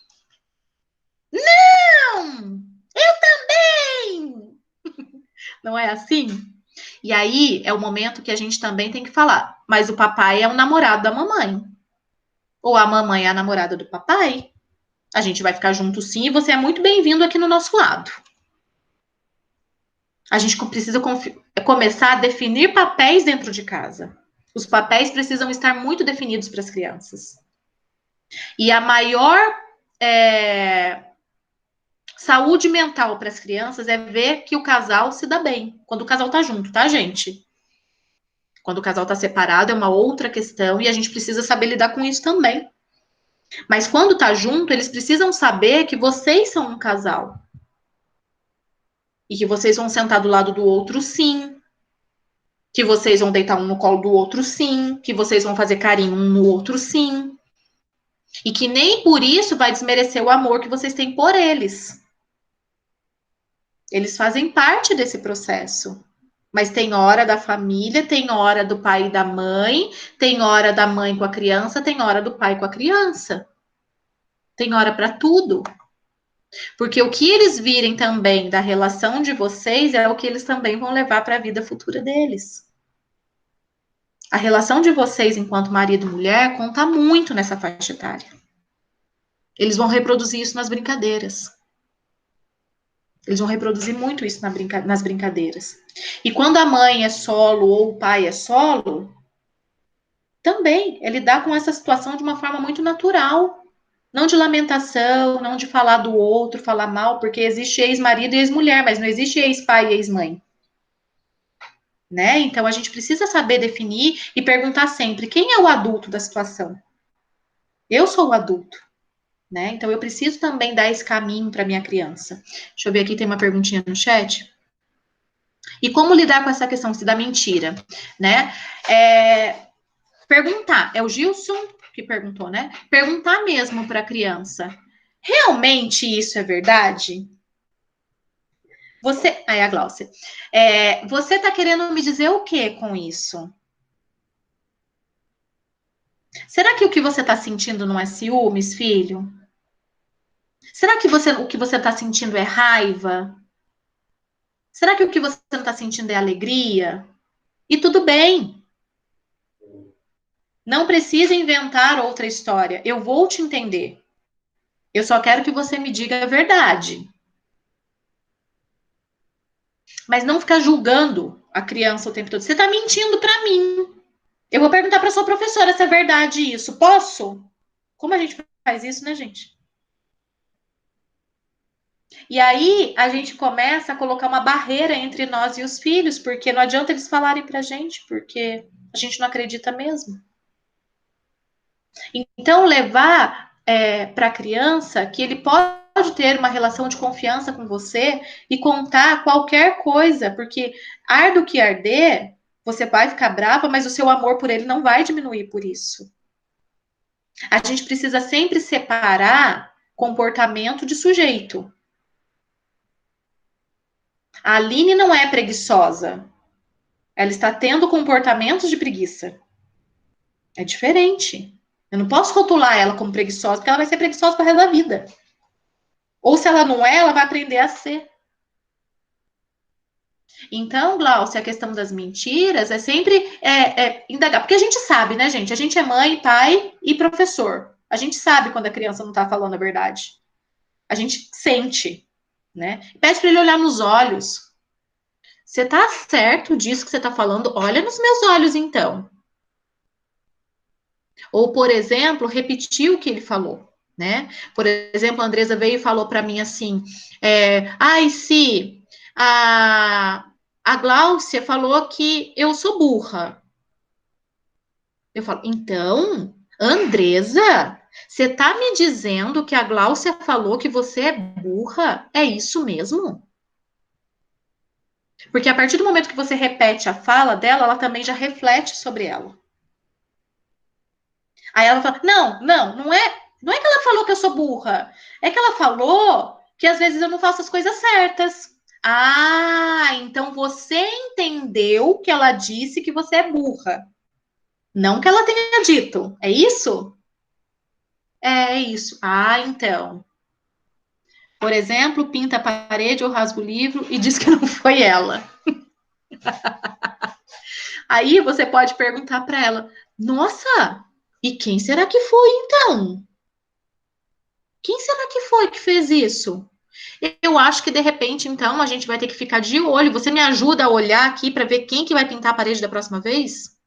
não, eu também. Não é assim? E aí é o momento que a gente também tem que falar. Mas o papai é o namorado da mamãe. Ou a mamãe é a namorada do papai. A gente vai ficar junto sim e você é muito bem-vindo aqui no nosso lado. A gente precisa começar a definir papéis dentro de casa. Os papéis precisam estar muito definidos para as crianças. E a maior saúde mental para as crianças é ver que o casal se dá bem. Quando o casal tá junto, tá, gente? Quando o casal tá separado é uma outra questão e a gente precisa saber lidar com isso também. Mas quando tá junto, eles precisam saber que vocês são um casal. E que vocês vão sentar do lado do outro, sim. Que vocês vão deitar um no colo do outro, sim. Que vocês vão fazer carinho um no outro, sim. E que nem por isso vai desmerecer o amor que vocês têm por eles. Eles fazem parte desse processo. Mas tem hora da família, tem hora do pai e da mãe, tem hora da mãe com a criança, tem hora do pai com a criança. Tem hora para tudo. Porque o que eles virem também da relação de vocês é o que eles também vão levar para a vida futura deles. A relação de vocês enquanto marido e mulher conta muito nessa faixa etária. Eles vão reproduzir isso nas brincadeiras. Eles vão reproduzir muito isso nas brincadeiras. E quando a mãe é solo ou o pai é solo, também é lidar com essa situação de uma forma muito natural. Não de lamentação, não de falar do outro, falar mal, porque existe ex-marido e ex-mulher, mas não existe ex-pai e ex-mãe. Né? Então a gente precisa saber definir e perguntar sempre quem é o adulto da situação. Eu sou o adulto, né? Então eu preciso também dar esse caminho para minha criança. Deixa eu ver aqui, tem uma perguntinha no chat. E como lidar com essa questão da mentira, né? Perguntar, é o Gilson que perguntou, né? Perguntar mesmo para a criança, realmente isso é verdade? Você, aí a Glaucia, você está querendo me dizer o que com isso? Será que o que você está sentindo não é ciúmes, filho? Será que o que você está sentindo é raiva? Será que o que você não está sentindo é alegria? E tudo bem. Não precisa inventar outra história. Eu vou te entender. Eu só quero que você me diga a verdade. Mas não ficar julgando a criança o tempo todo. Você está mentindo para mim. Eu vou perguntar para sua professora se é verdade isso. Posso? Como a gente faz isso, né, gente? E aí a gente começa a colocar uma barreira entre nós e os filhos, porque não adianta eles falarem pra gente, porque a gente não acredita mesmo. Então, levar para a criança que ele pode ter uma relação de confiança com você e contar qualquer coisa, porque ardo que arder, você vai ficar brava, mas o seu amor por ele não vai diminuir por isso. A gente precisa sempre separar comportamento de sujeito. A Aline não é preguiçosa. Ela está tendo comportamentos de preguiça. É diferente. Eu não posso rotular ela como preguiçosa, porque ela vai ser preguiçosa para o resto da vida. Ou se ela não é, ela vai aprender a ser. Então, Glaucia, a questão das mentiras é sempre indagar. Porque a gente sabe, né, gente? A gente é mãe, pai e professor. A gente sabe quando a criança não está falando a verdade. A gente sente, né? Pede para ele olhar nos olhos. Você tá certo disso que você tá falando? Olha nos meus olhos, então. Ou, por exemplo, repetir o que ele falou, né? Por exemplo, a Andresa veio e falou para mim assim: ai, se a Gláucia falou que eu sou burra. Eu falo, então, Andresa, você tá me dizendo que a Gláucia falou que você é burra? É isso mesmo? Porque a partir do momento que você repete a fala dela, ela também já reflete sobre ela. Aí ela fala: não é que ela falou que eu sou burra. É que ela falou que às vezes eu não faço as coisas certas. Ah, então você entendeu que ela disse que você é burra. Não que ela tenha dito. É isso? É isso. Ah, então. Por exemplo, pinta a parede ou rasga o livro e diz que não foi ela. Aí você pode perguntar para ela: Nossa, e quem será que foi então? Quem será que foi que fez isso? Eu acho que de repente, então, a gente vai ter que ficar de olho. Você me ajuda a olhar aqui para ver quem que vai pintar a parede da próxima vez?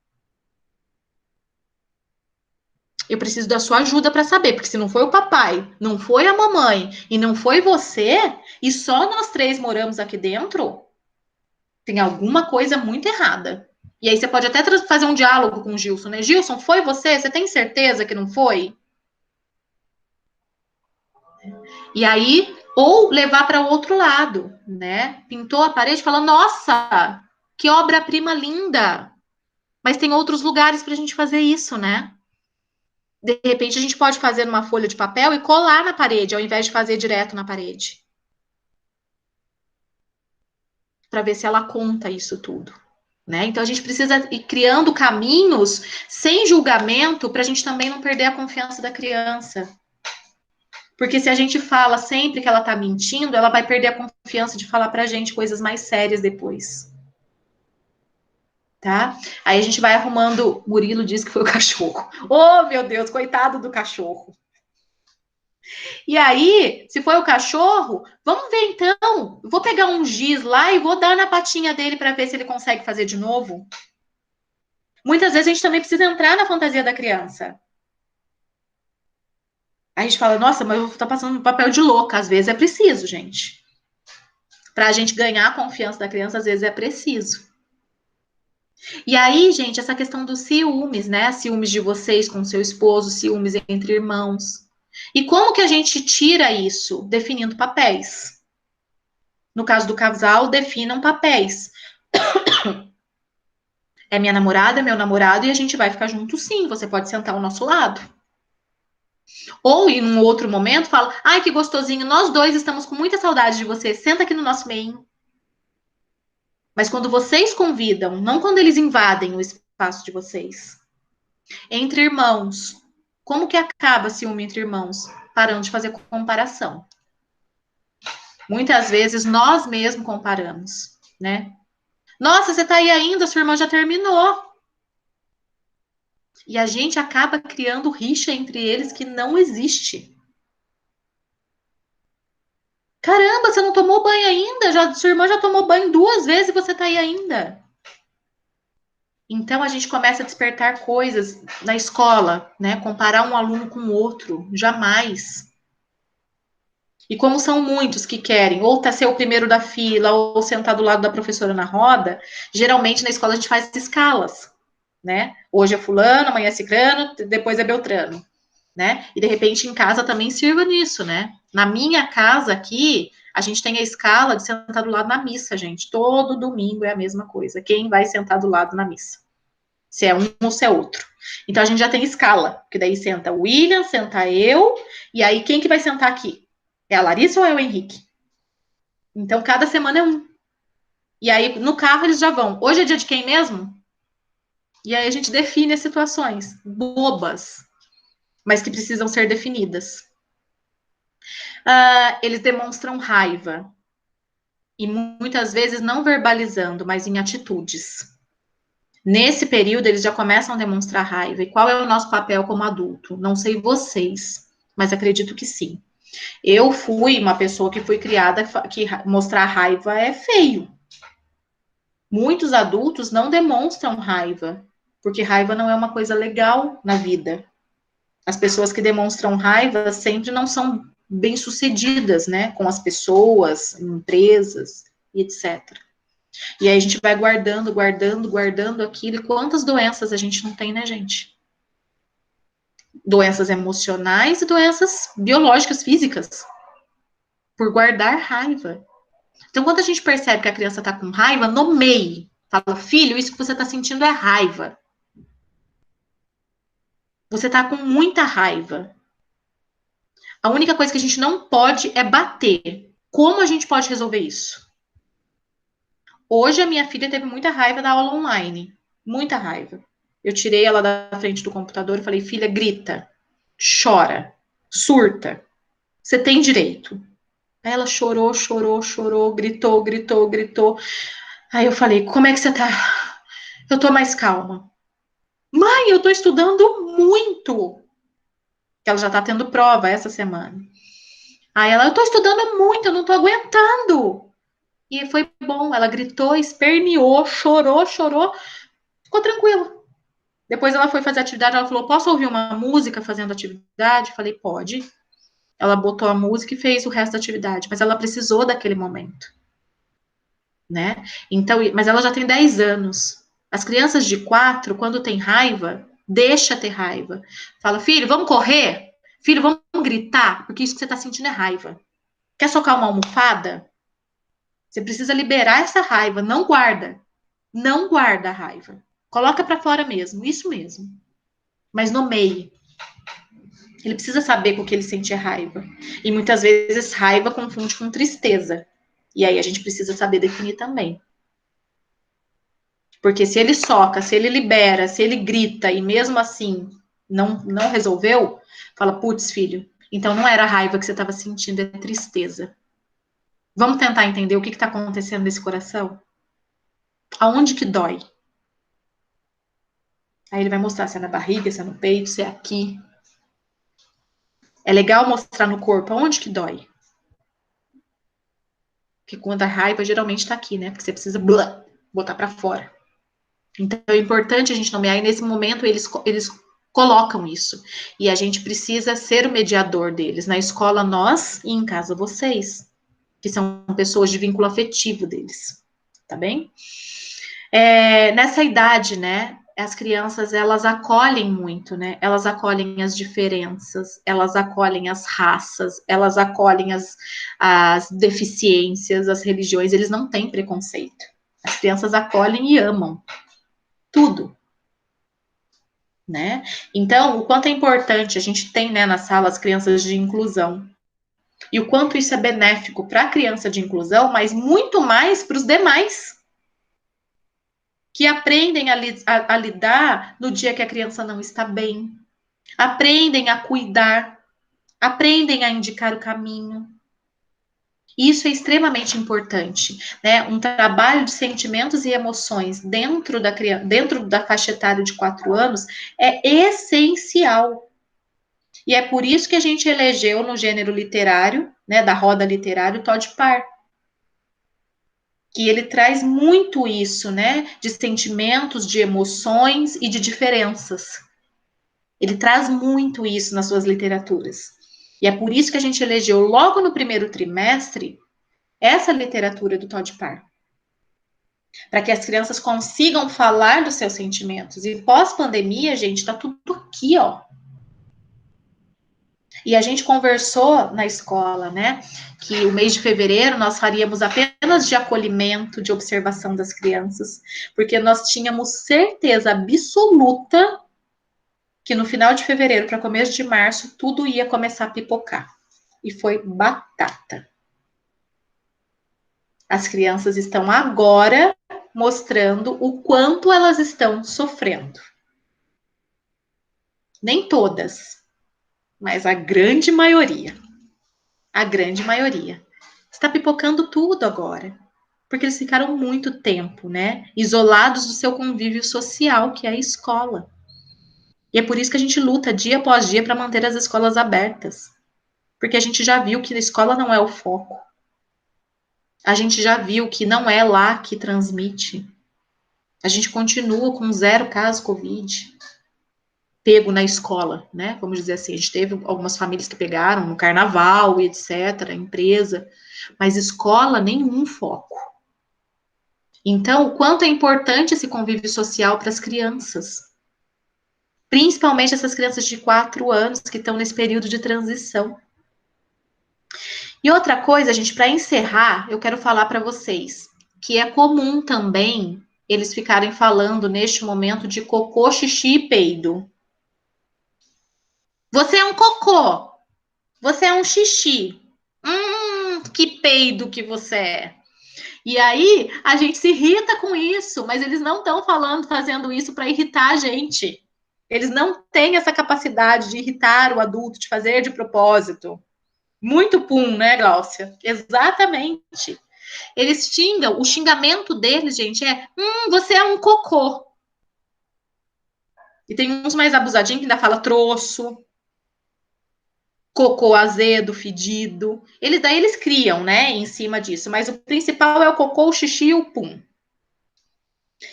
Eu preciso da sua ajuda para saber, porque se não foi o papai, não foi a mamãe e não foi você, e só nós três moramos aqui dentro, tem alguma coisa muito errada. E aí você pode até fazer um diálogo com o Gilson, né? Gilson, foi você? Você tem certeza que não foi? E aí, ou levar para o outro lado, né? Pintou a parede e fala: Nossa, que obra-prima linda! Mas tem outros lugares para a gente fazer isso, né? De repente, a gente pode fazer numa folha de papel e colar na parede, ao invés de fazer direto na parede, para ver se ela conta isso tudo. Né? Então, a gente precisa ir criando caminhos sem julgamento para a gente também não perder a confiança da criança. Porque se a gente fala sempre que ela está mentindo, ela vai perder a confiança de falar para a gente coisas mais sérias depois. Tá? Aí a gente vai arrumando. Murilo disse que foi o cachorro. Oh, meu Deus, coitado do cachorro. E aí, se foi o cachorro, vamos ver então. Vou pegar um giz lá e vou dar na patinha dele para ver se ele consegue fazer de novo. Muitas vezes a gente também precisa entrar na fantasia da criança. A gente fala, nossa, mas eu vou estar passando um papel de louca. Às vezes é preciso, gente. Para a gente ganhar a confiança da criança, às vezes é preciso. E aí, gente, essa questão dos ciúmes, né? Ciúmes de vocês com seu esposo, ciúmes entre irmãos. E como que a gente tira isso? Definindo papéis. No caso do casal, definam papéis. É minha namorada, é meu namorado e a gente vai ficar junto sim. Você pode sentar ao nosso lado. Ou em um outro momento, fala: Ai, que gostosinho, nós dois estamos com muita saudade de você. Senta aqui no nosso meio. Mas quando vocês convidam, não quando eles invadem o espaço de vocês. Entre irmãos, como que acaba ciúme entre irmãos? Parando de fazer comparação. Muitas vezes nós mesmos comparamos, né? Nossa, você tá aí ainda, sua irmã já terminou. E a gente acaba criando rixa entre eles que não existe. Caramba, você não tomou banho ainda? Sua irmã já tomou banho 2 vezes e você tá aí ainda. Então a gente começa a despertar coisas na escola, né? Comparar um aluno com o outro, jamais. E como são muitos que querem ou tá ser o primeiro da fila ou sentar do lado da professora na roda, geralmente na escola a gente faz escalas, né? Hoje é fulano, amanhã é cicrano, depois é beltrano, né? E de repente em casa também sirva nisso, né? Na minha casa aqui, a gente tem a escala de sentar do lado na missa, gente. Todo domingo é a mesma coisa. Quem vai sentar do lado na missa? Se é um ou se é outro. Então a gente já tem escala, porque daí senta o William, senta eu, e aí quem que vai sentar aqui? É a Larissa ou é o Henrique? Então cada semana é um. E aí no carro eles já vão. Hoje é dia de quem mesmo? E aí a gente define as situações bobas, mas que precisam ser definidas. Eles demonstram raiva. E muitas vezes não verbalizando, mas em atitudes. Nesse período, eles já começam a demonstrar raiva. E qual é o nosso papel como adulto? Não sei vocês, mas acredito que sim. Eu fui uma pessoa que foi criada que mostrar raiva é feio. Muitos adultos não demonstram raiva, porque raiva não é uma coisa legal na vida. As pessoas que demonstram raiva sempre não são bem-sucedidas, né, com as pessoas, empresas e etc. E aí a gente vai guardando, guardando, guardando aquilo. E quantas doenças a gente não tem, né, gente? Doenças emocionais e doenças biológicas, físicas, por guardar raiva. Então, quando a gente percebe que a criança tá com raiva, nomeie. Fala, filho, isso que você tá sentindo é raiva. Você tá com muita raiva. A única coisa que a gente não pode é bater. Como a gente pode resolver isso? Hoje a minha filha teve muita raiva da aula online. Muita raiva. Eu tirei ela da frente do computador e falei, filha, grita, chora, surta. Você tem direito. Aí ela chorou, chorou, chorou, gritou, gritou, gritou. Aí eu falei, como é que você tá? Eu tô mais calma. Mãe, eu tô estudando muito. Que ela já tá tendo prova essa semana. Aí ela, eu tô estudando muito, eu não tô aguentando. E foi bom, ela gritou, esperneou, chorou, chorou, ficou tranquila. Depois ela foi fazer atividade, ela falou, posso ouvir uma música fazendo atividade? Falei, pode. Ela botou a música e fez o resto da atividade, mas ela precisou daquele momento, né? Então, mas ela já tem 10 anos. As crianças de 4, quando tem raiva, deixa ter raiva. Fala, filho, vamos correr? Filho, vamos gritar? Porque isso que você tá sentindo é raiva. Quer socar uma almofada? Você precisa liberar essa raiva, não guarda. Não guarda a raiva. Coloca para fora mesmo, isso mesmo. Mas nomeie. Ele precisa saber com o que ele sente raiva. E muitas vezes raiva confunde com tristeza. E aí a gente precisa saber definir também. Porque se ele soca, se ele libera, se ele grita e mesmo assim não resolveu, fala, putz, filho, então não era raiva que você estava sentindo, é tristeza. Vamos tentar entender o que está acontecendo nesse coração? Aonde que dói? Aí ele vai mostrar se é na barriga, se é no peito, se é aqui. É legal mostrar no corpo aonde que dói. Porque quando a raiva geralmente está aqui, né? Porque você precisa botar para fora. Então é importante a gente nomear, e nesse momento eles colocam isso. E a gente precisa ser o mediador deles. Na escola, nós, e em casa, vocês, que são pessoas de vínculo afetivo deles. Tá bem? Nessa idade, né? As crianças, elas acolhem muito, né? Elas acolhem as diferenças, elas acolhem as raças, elas acolhem as deficiências, as religiões, eles não têm preconceito. As crianças acolhem e amam tudo, né? Então, o quanto é importante a gente tem, né, na sala as crianças de inclusão. E o quanto isso é benéfico para a criança de inclusão, mas muito mais para os demais, que aprendem a lidar no dia que a criança não está bem, aprendem a cuidar, aprendem a indicar o caminho. Isso é extremamente importante, né? Um trabalho de sentimentos e emoções dentro da faixa etária de 4 anos é essencial. E é por isso que a gente elegeu no gênero literário, né, da roda literária, o Todd Parr, que ele traz muito isso, né, de sentimentos, de emoções e de diferenças. Ele traz muito isso nas suas literaturas. E é por isso que a gente elegeu logo no primeiro trimestre essa literatura do Todd Parr. Para que as crianças consigam falar dos seus sentimentos. E pós-pandemia, gente, está tudo aqui, ó. E a gente conversou na escola, né, que o mês de fevereiro nós faríamos apenas de acolhimento, de observação das crianças, porque nós tínhamos certeza absoluta que no final de fevereiro para começo de março tudo ia começar a pipocar. E foi batata. As crianças estão agora mostrando o quanto elas estão sofrendo. Nem todas, mas a grande maioria. A grande maioria. Está pipocando tudo agora. Porque eles ficaram muito tempo, né? Isolados do seu convívio social, que é a escola. E é por isso que a gente luta dia após dia para manter as escolas abertas. Porque a gente já viu que a escola não é o foco. A gente já viu que não é lá que transmite. A gente continua com 0 caso Covid pego na escola, né? Vamos dizer assim, a gente teve algumas famílias que pegaram no carnaval e etc, empresa, mas escola nenhum foco. Então, o quanto é importante esse convívio social para as crianças, principalmente essas crianças de 4 anos que estão nesse período de transição. E outra coisa, gente, para encerrar, eu quero falar para vocês que é comum também eles ficarem falando neste momento de cocô, xixi e peido. Você é um cocô. Você é um xixi. Que peido que você é. E aí a gente se irrita com isso, mas eles não estão fazendo isso para irritar a gente. Eles não têm essa capacidade de irritar o adulto, de fazer de propósito. Muito pum, né, Gláucia? Exatamente. Eles xingam, o xingamento deles, gente, é você é um cocô. E tem uns mais abusadinhos que ainda fala troço, cocô azedo, fedido. Daí eles criam, né, em cima disso. Mas o principal é o cocô, o xixi e o pum.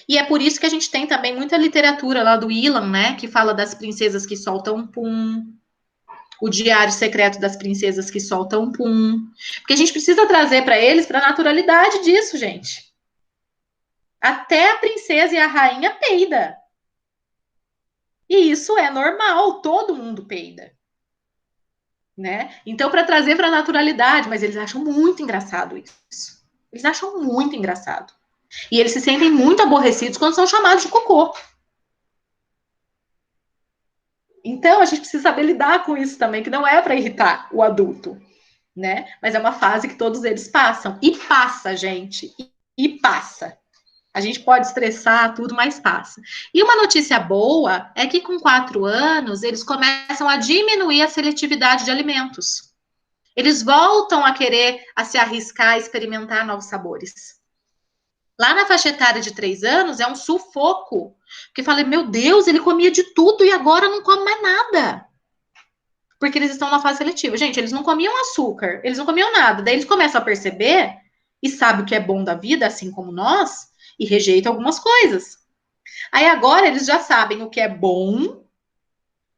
E é por isso que a gente tem também muita literatura lá do Ilan, né, que fala das princesas que soltam pum, o diário secreto das princesas que soltam pum. Porque a gente precisa trazer para eles para a naturalidade disso, gente. Até a princesa e a rainha peida. E isso é normal, todo mundo peida. Né? Então, para trazer para a naturalidade, mas eles acham muito engraçado isso. Eles acham muito engraçado. E eles se sentem muito aborrecidos quando são chamados de cocô. Então, a gente precisa saber lidar com isso também, que não é para irritar o adulto, né? Mas é uma fase que todos eles passam. E passa, gente. E passa. A gente pode estressar tudo, mas passa. E uma notícia boa é que com 4 anos, eles começam a diminuir a seletividade de alimentos. Eles voltam a querer a se arriscar a experimentar novos sabores. Lá na faixa etária de 3 anos, é um sufoco. Porque falei, meu Deus, ele comia de tudo e agora não come mais nada. Porque eles estão na fase seletiva. Gente, eles não comiam açúcar, eles não comiam nada. Daí eles começam a perceber e sabem o que é bom da vida, assim como nós, e rejeitam algumas coisas. Aí agora eles já sabem o que é bom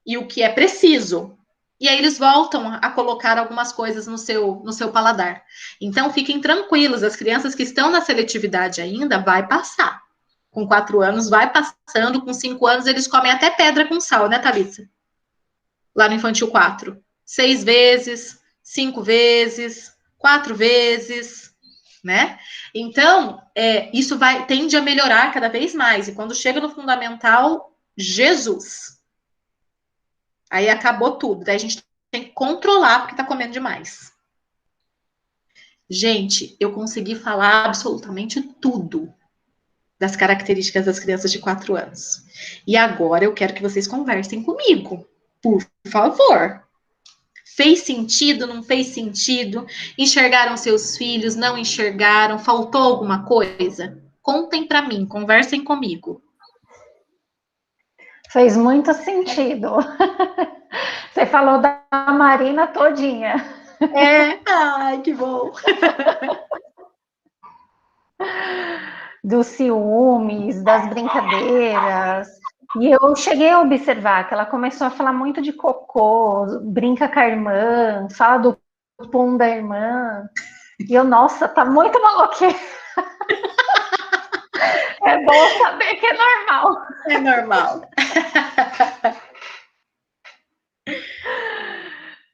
e o que é preciso. E aí eles voltam a colocar algumas coisas no seu paladar. Então fiquem tranquilos, as crianças que estão na seletividade ainda vai passar. Com 4 anos vai passando, com 5 anos eles comem até pedra com sal, né, Thalissa? Lá no Infantil 4. 6 vezes, 5 vezes, 4 vezes, né? Então, isso tende a melhorar cada vez mais. E quando chega no fundamental, Jesus. Aí acabou tudo. Daí a gente tem que controlar porque tá comendo demais. Gente, eu consegui falar absolutamente tudo das características das crianças de 4 anos. E agora eu quero que vocês conversem comigo, por favor. Fez sentido, não fez sentido? Enxergaram seus filhos, não enxergaram? Faltou alguma coisa? Contem para mim, conversem comigo. Fez muito sentido. Você falou da Marina todinha. Ai, que bom. Dos ciúmes, das brincadeiras. E eu cheguei a observar que ela começou a falar muito de cocô, brinca com a irmã, fala do pum da irmã. E eu, nossa, tá muito maloqueira. É bom saber que é normal. É normal.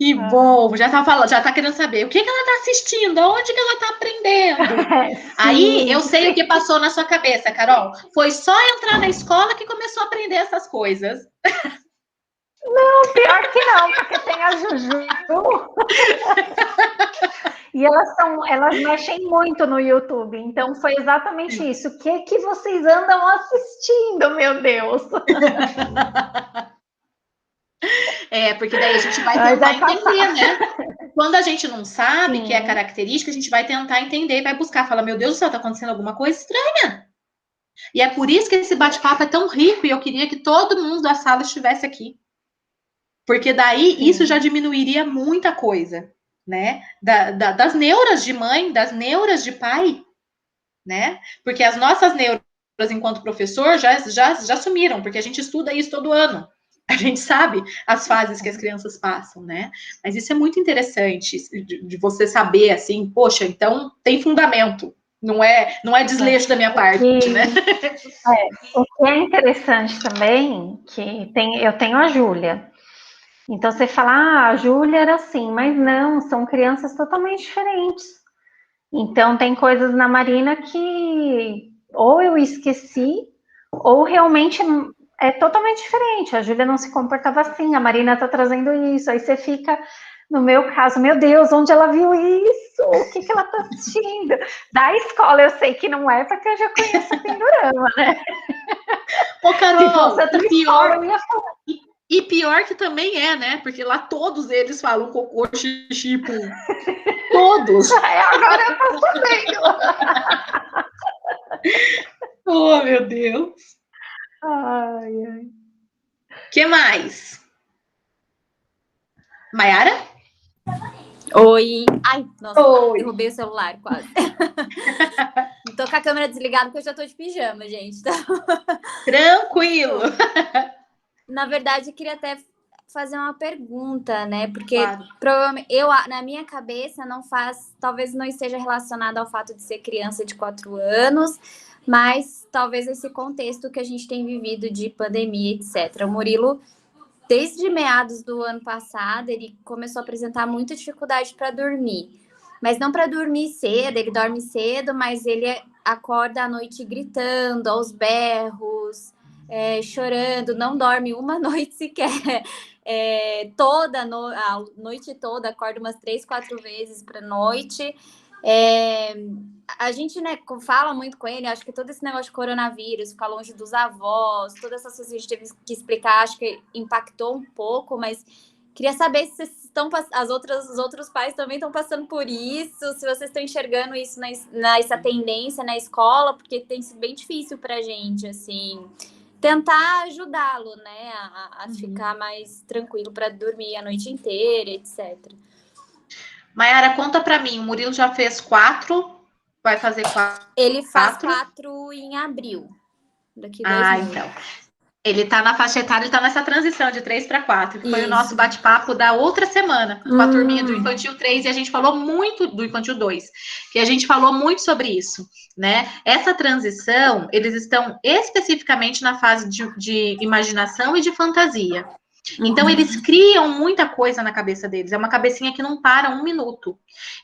Que bom, já tá falando, já tá querendo saber o que ela tá assistindo, aonde que ela tá aprendendo. Aí eu sei o que passou na sua cabeça, Carol. Foi só entrar na escola que começou a aprender essas coisas. Não, pior que não, porque tem a Juju. E elas mexem muito no YouTube, então foi exatamente isso. O que vocês andam assistindo, meu Deus? Porque daí a gente vai tentar entender, né? Quando a gente não sabe que é característica, a gente vai tentar entender, vai buscar, fala, meu Deus do céu, tá acontecendo alguma coisa estranha. E é por isso que esse bate-papo é tão rico e eu queria que todo mundo da sala estivesse aqui. Porque daí isso já diminuiria muita coisa, né? Das neuras de mãe, das neuras de pai, né? Porque as nossas neuras, enquanto professor, já sumiram, porque a gente estuda isso todo ano. A gente sabe as fases que as crianças passam, né? Mas isso é muito interessante de você saber, assim, poxa, então tem fundamento. Não é desleixo da minha parte, né? O que é interessante também, que eu tenho a Júlia. Então você fala, a Júlia era assim, mas não, são crianças totalmente diferentes. Então tem coisas na Marina que ou eu esqueci, ou realmente é totalmente diferente. A Júlia não se comportava assim, a Marina tá trazendo isso. Aí você fica, no meu caso, meu Deus, onde ela viu isso? O que ela está assistindo? Da escola eu sei que não é, porque eu já conheço o Pindorama, né? Ô, Carol, e pior que também é, né? Porque lá todos eles falam cocô, xixi, pum. Todos. Agora eu tô sabendo. Oh, meu Deus. Ai, ai. Que mais? Maiara? Oi. Ai, nossa, Oi. derrubei o celular quase. Tô com a câmera desligada porque eu já tô de pijama, gente. Então... Tranquilo. Na verdade, eu queria até fazer uma pergunta, né? Porque Claro. provavelmente na minha cabeça não faz, talvez não esteja relacionado ao fato de ser criança de 4 anos, mas talvez esse contexto que a gente tem vivido de pandemia, etc. O Murilo, desde meados do ano passado, ele começou a apresentar muita dificuldade para dormir. Mas não para dormir cedo, ele dorme cedo, mas ele acorda à noite gritando, aos berros, chorando, não dorme uma noite sequer. A noite toda, acorda umas 3, 4 vezes para noite. A gente, né, fala muito com ele, acho que todo esse negócio de coronavírus, ficar longe dos avós, todas essas coisas que a gente teve que explicar, acho que impactou um pouco, mas queria saber se vocês estão, os outros pais também estão passando por isso, se vocês estão enxergando isso nessa tendência na escola, porque tem sido bem difícil pra gente, assim, tentar ajudá-lo, né, a ficar mais tranquilo para dormir a noite inteira, etc. Maiara, conta pra mim, o Murilo já fez 4, vai fazer 4? Ele faz 4 em abril, daqui 2 meses. Então. Ele tá na faixa etária, ele tá nessa transição de 3 para 4, que foi o nosso bate-papo da outra semana, com a turminha do Infantil 3, e a gente falou muito do Infantil 2, que a gente falou muito sobre isso, né? Essa transição, eles estão especificamente na fase de imaginação e de fantasia. Então, eles criam muita coisa na cabeça deles. É uma cabecinha que não para um minuto.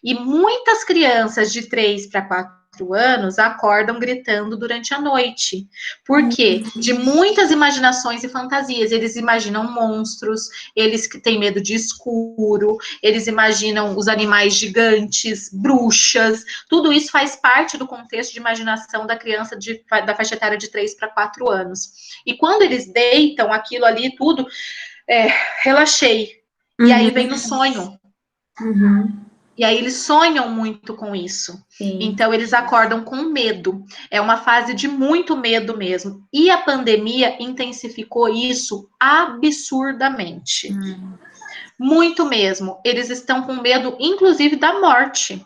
E muitas crianças de 3 para 4 anos acordam gritando durante a noite. Por quê? De muitas imaginações e fantasias. Eles imaginam monstros, eles que têm medo de escuro, eles imaginam os animais gigantes, bruxas. Tudo isso faz parte do contexto de imaginação da criança da faixa etária de 3 para 4 anos. E quando eles deitam aquilo ali, tudo... relaxei. E aí vem no sonho. E aí eles sonham muito com isso. Sim. Então eles acordam com medo. É uma fase de muito medo mesmo. E a pandemia intensificou isso absurdamente. Muito mesmo. Eles estão com medo, inclusive, da morte.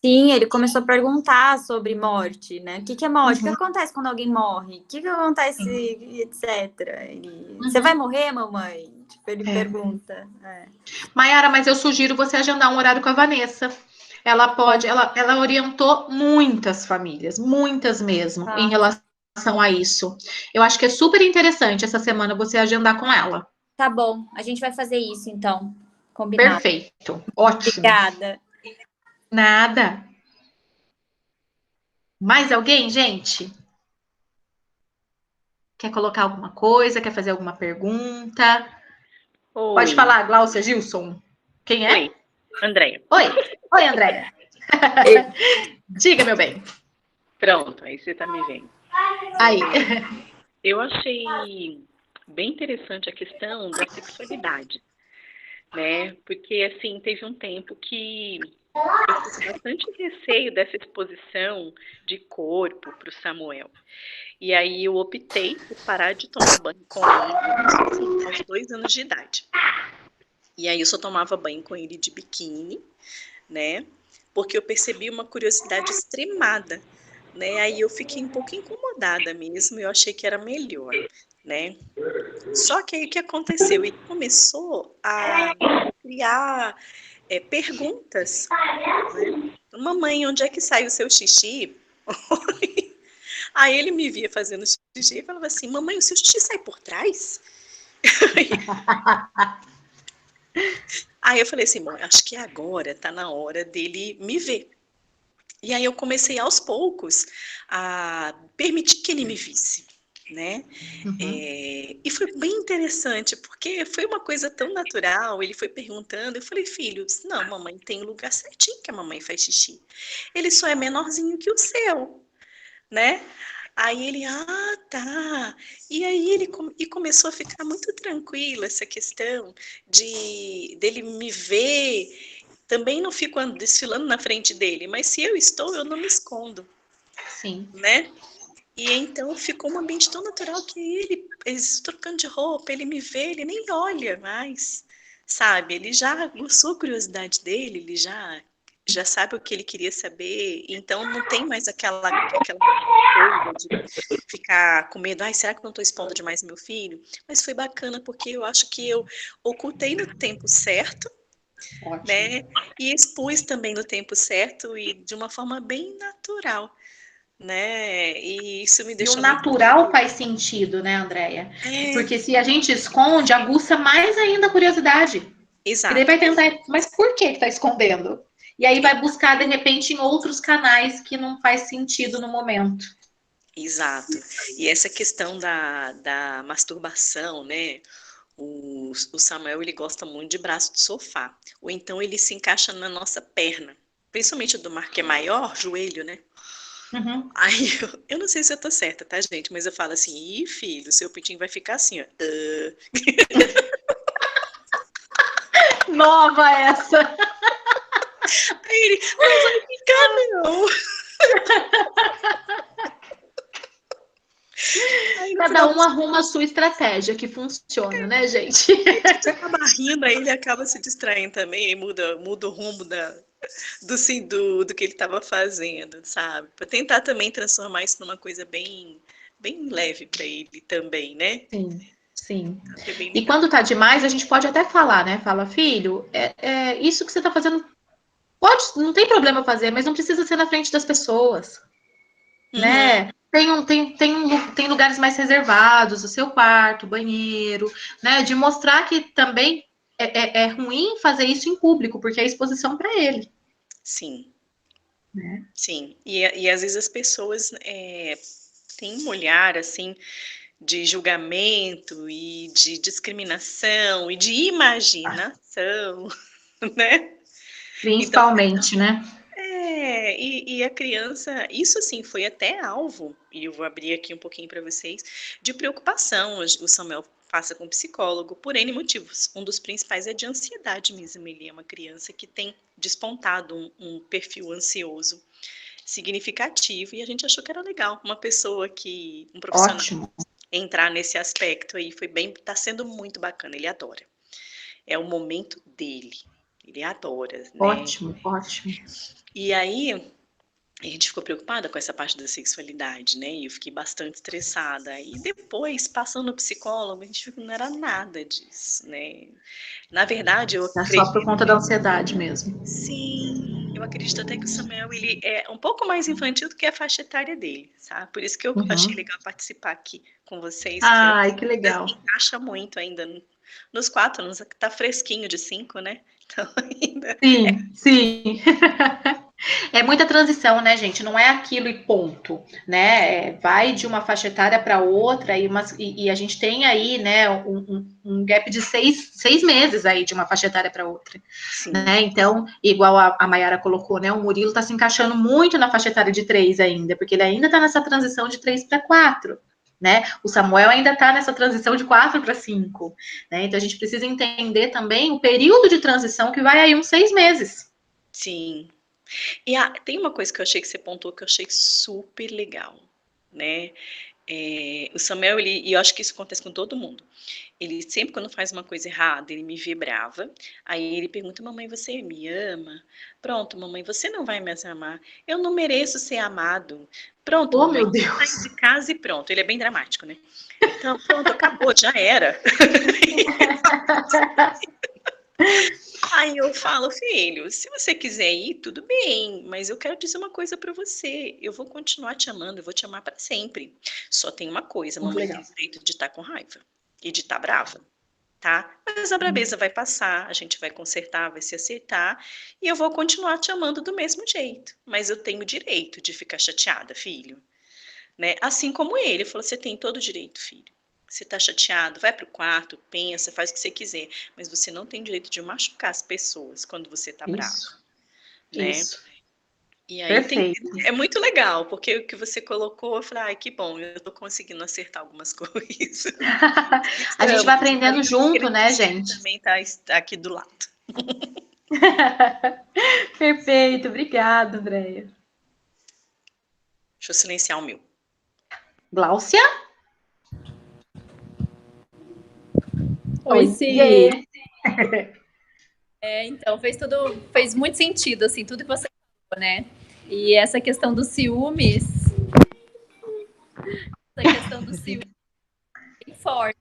Sim, ele começou a perguntar sobre morte, né? O que é morte? O que acontece quando alguém morre? O que acontece, etc. Você vai morrer, mamãe? Tipo, ele pergunta. Maiara, mas eu sugiro você agendar um horário com a Vanessa. Ela pode, ela orientou muitas famílias, muitas mesmo, em relação a isso. Eu acho que é super interessante essa semana você agendar com ela. Tá bom, a gente vai fazer isso então. Combinado. Perfeito, ótimo. Obrigada. Nada. Mais alguém, gente? Quer colocar alguma coisa? Quer fazer alguma pergunta? Oi. Pode falar, Glaucia Gilson. Quem é? Oi, Andréia. Oi, Andréia. Diga, meu bem. Pronto, aí você tá me vendo. Aí. Eu achei bem interessante a questão da sexualidade, né? Porque, assim, teve um tempo que eu tive bastante receio dessa exposição de corpo para o Samuel. E aí eu optei por parar de tomar banho com ele, assim, aos 2 anos de idade. E aí eu só tomava banho com ele de biquíni, né? Porque eu percebi uma curiosidade extremada, né? Aí eu fiquei um pouco incomodada mesmo, eu achei que era melhor, né? Só que aí o que aconteceu? Ele começou a criar perguntas, né? Mamãe, onde é que sai o seu xixi? Aí ele me via fazendo xixi e falava assim, mamãe, o seu xixi sai por trás? Aí eu falei assim, bom, acho que agora tá na hora dele me ver. E aí eu comecei aos poucos a permitir que ele me visse, né? Uhum. E foi bem interessante, porque foi uma coisa tão natural. Ele foi perguntando, eu falei, filho, não, mamãe tem o lugar certinho que a mamãe faz xixi. Ele só é menorzinho que o seu, né? Aí ele, ah, tá. E aí e começou a ficar muito tranquilo essa questão dele me ver. Também não fico desfilando na frente dele, mas se eu estou, eu não me escondo, Sim. né? E então ficou um ambiente tão natural que eles trocando de roupa, ele me vê, ele nem olha mais, sabe? Ele já aguçou a curiosidade dele, ele já sabe o que ele queria saber, então não tem mais aquela coisa de ficar com medo, ai, será que eu não estou expondo demais meu filho? Mas foi bacana porque eu acho que eu ocultei no tempo certo, Ótimo. né? E expus também no tempo certo e de uma forma bem natural, né? E isso me E o deixou muito natural faz sentido, né, Andréia? é, Porque se a gente esconde, aguça mais ainda a curiosidade. E daí exato, vai tentar, mas por que está escondendo? E aí vai buscar, de repente, em outros canais que não faz sentido no momento. exato. E essa questão da masturbação, né? O Samuel, ele gosta muito de braço de sofá. Ou então ele se encaixa na nossa perna. Principalmente o do Mar, que é maior, joelho, né? Uhum. Aí eu não sei se eu tô certa, tá, gente? Mas eu falo assim, ih, filho, seu pintinho vai ficar assim, ó. Nova essa. Aí ele, não vai ficar, não. Aí no Cada final um das arruma a sua estratégia que funciona, né, gente? a gente acaba rindo, aí ele acaba se distraindo também, e muda o rumo do que ele estava fazendo, sabe? Para tentar também transformar isso numa coisa bem leve para ele também, né? Sim, sim. Então, foi bem E legal. quando tá demais, a gente pode até falar, né? Fala, filho, isso que você tá fazendo pode, não tem problema fazer, mas não precisa ser na frente das pessoas, Uhum, né? Tem lugares mais reservados, o seu quarto, o banheiro, né? De mostrar que também é ruim fazer isso em público, porque é exposição para ele, sim, né? sim. E às vezes as pessoas têm um olhar assim de julgamento e de discriminação e de imaginação, né? Então, Principalmente, né? e a criança, isso assim, foi até alvo, e eu vou abrir aqui um pouquinho para vocês, de preocupação. O Samuel passa com um psicólogo por N motivos. Um dos principais é de ansiedade mesmo. Ele é uma criança que tem despontado um perfil ansioso significativo, e a gente achou que era legal. Um profissional, Ótimo, entrar nesse aspecto aí, tá sendo muito bacana, ele adora. É o momento dele. Ele adora, né? ótimo, ótimo. E aí, a gente ficou preocupada com essa parte da sexualidade, né? E eu fiquei bastante estressada. E depois, passando no psicólogo, a gente viu que não era nada disso, né? Na verdade, eu É só por acredito, conta da ansiedade mesmo. sim, eu acredito até que o Samuel, ele é um pouco mais infantil do que a faixa etária dele, sabe? Por isso que eu achei Uhum. legal participar aqui com vocês, que eu Ai, acho que que ainda se legal. encaixa muito ainda nos 4 anos, tá fresquinho de 5, né? Então ainda Sim, sim. É muita transição, né, gente? Não é aquilo e ponto, né? Vai de uma faixa etária para outra e a gente tem aí, né, um gap de 6 meses aí de uma faixa etária para outra, sim, né? Então, igual a Mayara colocou, né? O Murilo está se encaixando muito na faixa etária de 3 ainda, porque ele ainda está nessa transição de 3 para 4. Né? O Samuel ainda está nessa transição de 4 para 5. Né? Então a gente precisa entender também o período de transição que vai aí uns 6 meses. sim. E tem uma coisa que eu achei que você pontuou que eu achei super legal, né? O Samuel, e eu acho que isso acontece com todo mundo. Ele sempre, quando faz uma coisa errada, ele me vê brava. Aí ele pergunta, mamãe, você me ama? Pronto, mamãe, você não vai me amar. Eu não mereço ser amado. Pronto, Oh, mamãe, meu vou sair Deus! de casa e pronto. Ele é bem dramático, né? Então, pronto, acabou, já era. Aí eu falo, filho, se você quiser ir, tudo bem, mas eu quero dizer uma coisa pra você. Eu vou continuar te amando, eu vou te amar pra sempre. Só tem uma coisa, Muito mamãe legal. tem o direito de estar com raiva e de estar brava, tá? Mas a braveza vai passar, a gente vai consertar, vai se acertar, e eu vou continuar te amando do mesmo jeito. Mas eu tenho o direito de ficar chateada, filho, né? Assim como ele falou, você tem todo o direito, filho. Você tá chateado, vai pro quarto, pensa, faz o que você quiser, mas você não tem direito de machucar as pessoas quando você tá bravo, né? Isso. E aí Perfeito. é muito legal, porque o que você colocou, eu falei, ai, que bom, eu tô conseguindo acertar algumas coisas. A gente vai aprendendo junto, né, gente? Também tá aqui do lado. Perfeito, obrigada, Andréia. Deixa eu silenciar o meu. Gláucia? Oi, Si. Yeah. Então, fez muito sentido, assim, tudo que você falou, né? E essa questão dos ciúmes é bem forte,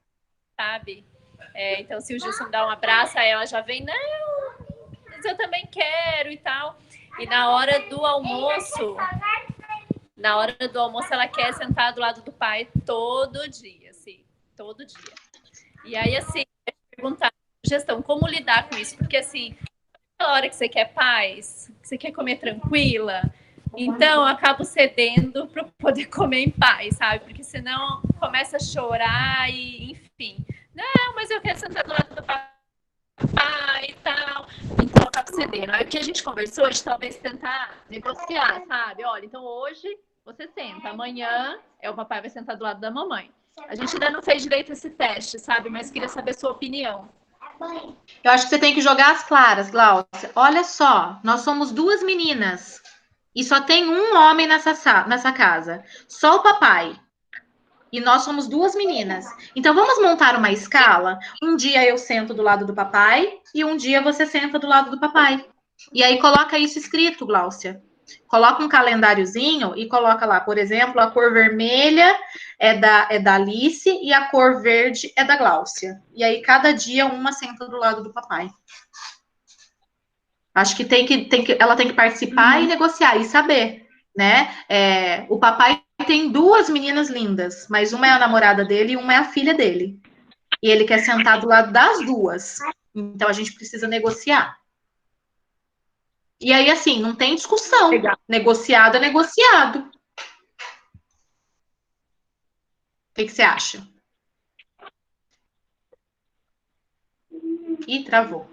sabe? Então, se o Gilson dá um abraço, aí ela já vem, não, mas eu também quero e tal. E na hora do almoço, ela quer sentar do lado do pai todo dia, assim, todo dia. E aí, assim, eu perguntar, gestão, como lidar com isso? Porque, assim, na hora que você quer paz, que você quer comer tranquila, então eu acabo cedendo para poder comer em paz, sabe? Porque senão começa a chorar e, enfim. Não, mas eu quero sentar do lado do papai e tal. Então eu acabo cedendo. Aí o que a gente conversou hoje, talvez tentar negociar, sabe? Olha, então hoje você senta, amanhã o papai vai sentar do lado da mamãe. A gente ainda não fez direito esse teste, sabe? Mas queria saber a sua opinião. Eu acho que você tem que jogar as claras, Gláucia. Olha só, nós somos 2 meninas e só tem um homem nessa casa. Só o papai. E nós somos 2 meninas. Então vamos montar uma escala. Um dia eu sento do lado do papai e um dia você senta do lado do papai. E aí coloca isso escrito, Gláucia. Coloca um calendáriozinho e coloca lá, por exemplo, a cor vermelha é da Alice e a cor verde é da Gláucia. E aí, cada dia, uma senta do lado do papai. Acho que ela tem que participar e negociar e saber, né? O papai tem 2 meninas lindas, mas uma é a namorada dele e uma é a filha dele. E ele quer sentar do lado das 2. Então, a gente precisa negociar. E aí, assim, não tem discussão. Legal. Negociado é negociado. O que você acha? Ih, travou.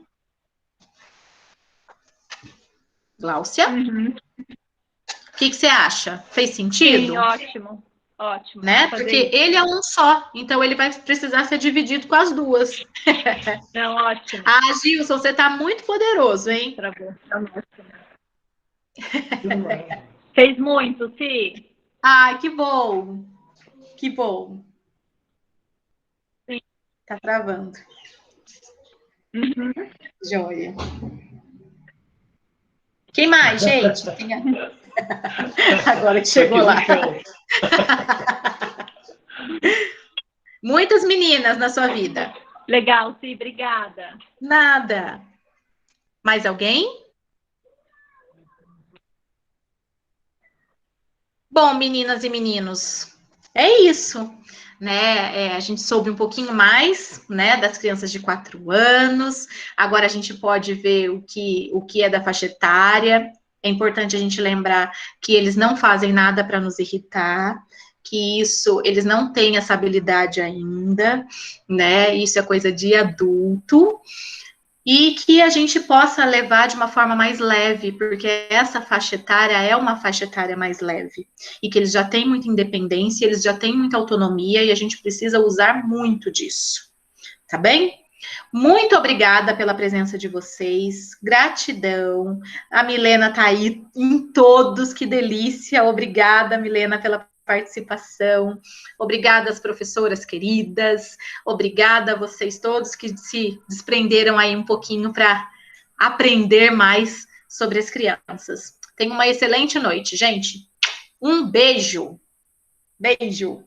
Gláucia? Uhum. O que você acha? Fez sentido? Sim, ótimo. Ótimo. Né? Porque ele é um só, então ele vai precisar ser dividido com as 2. Não, ótimo. Ah, Gilson, você tá muito poderoso, hein? Travou. Fez muito, Si. Ai, que bom. Que bom. Sim. Tá travando. Uhum. Joia. Quem mais, gente? Agora que chegou lá. Muitas meninas na sua vida. Legal, Si, obrigada. Nada. Mais alguém? Bom, meninas e meninos, é isso, né? A gente soube um pouquinho mais, né, das crianças de 4 anos. Agora a gente pode ver o que é da faixa etária. É importante a gente lembrar que eles não fazem nada para nos irritar, que eles não têm essa habilidade ainda, né? Isso é coisa de adulto. E que a gente possa levar de uma forma mais leve, porque essa faixa etária é uma faixa etária mais leve. E que eles já têm muita independência, eles já têm muita autonomia, e a gente precisa usar muito disso. Tá bem? Muito obrigada pela presença de vocês, gratidão. A Milena tá aí em todos, que delícia. Obrigada, Milena, pela participação. Obrigada às professoras queridas. Obrigada a vocês todos que se desprenderam aí um pouquinho para aprender mais sobre as crianças. Tenham uma excelente noite, gente. Um beijo. Beijo.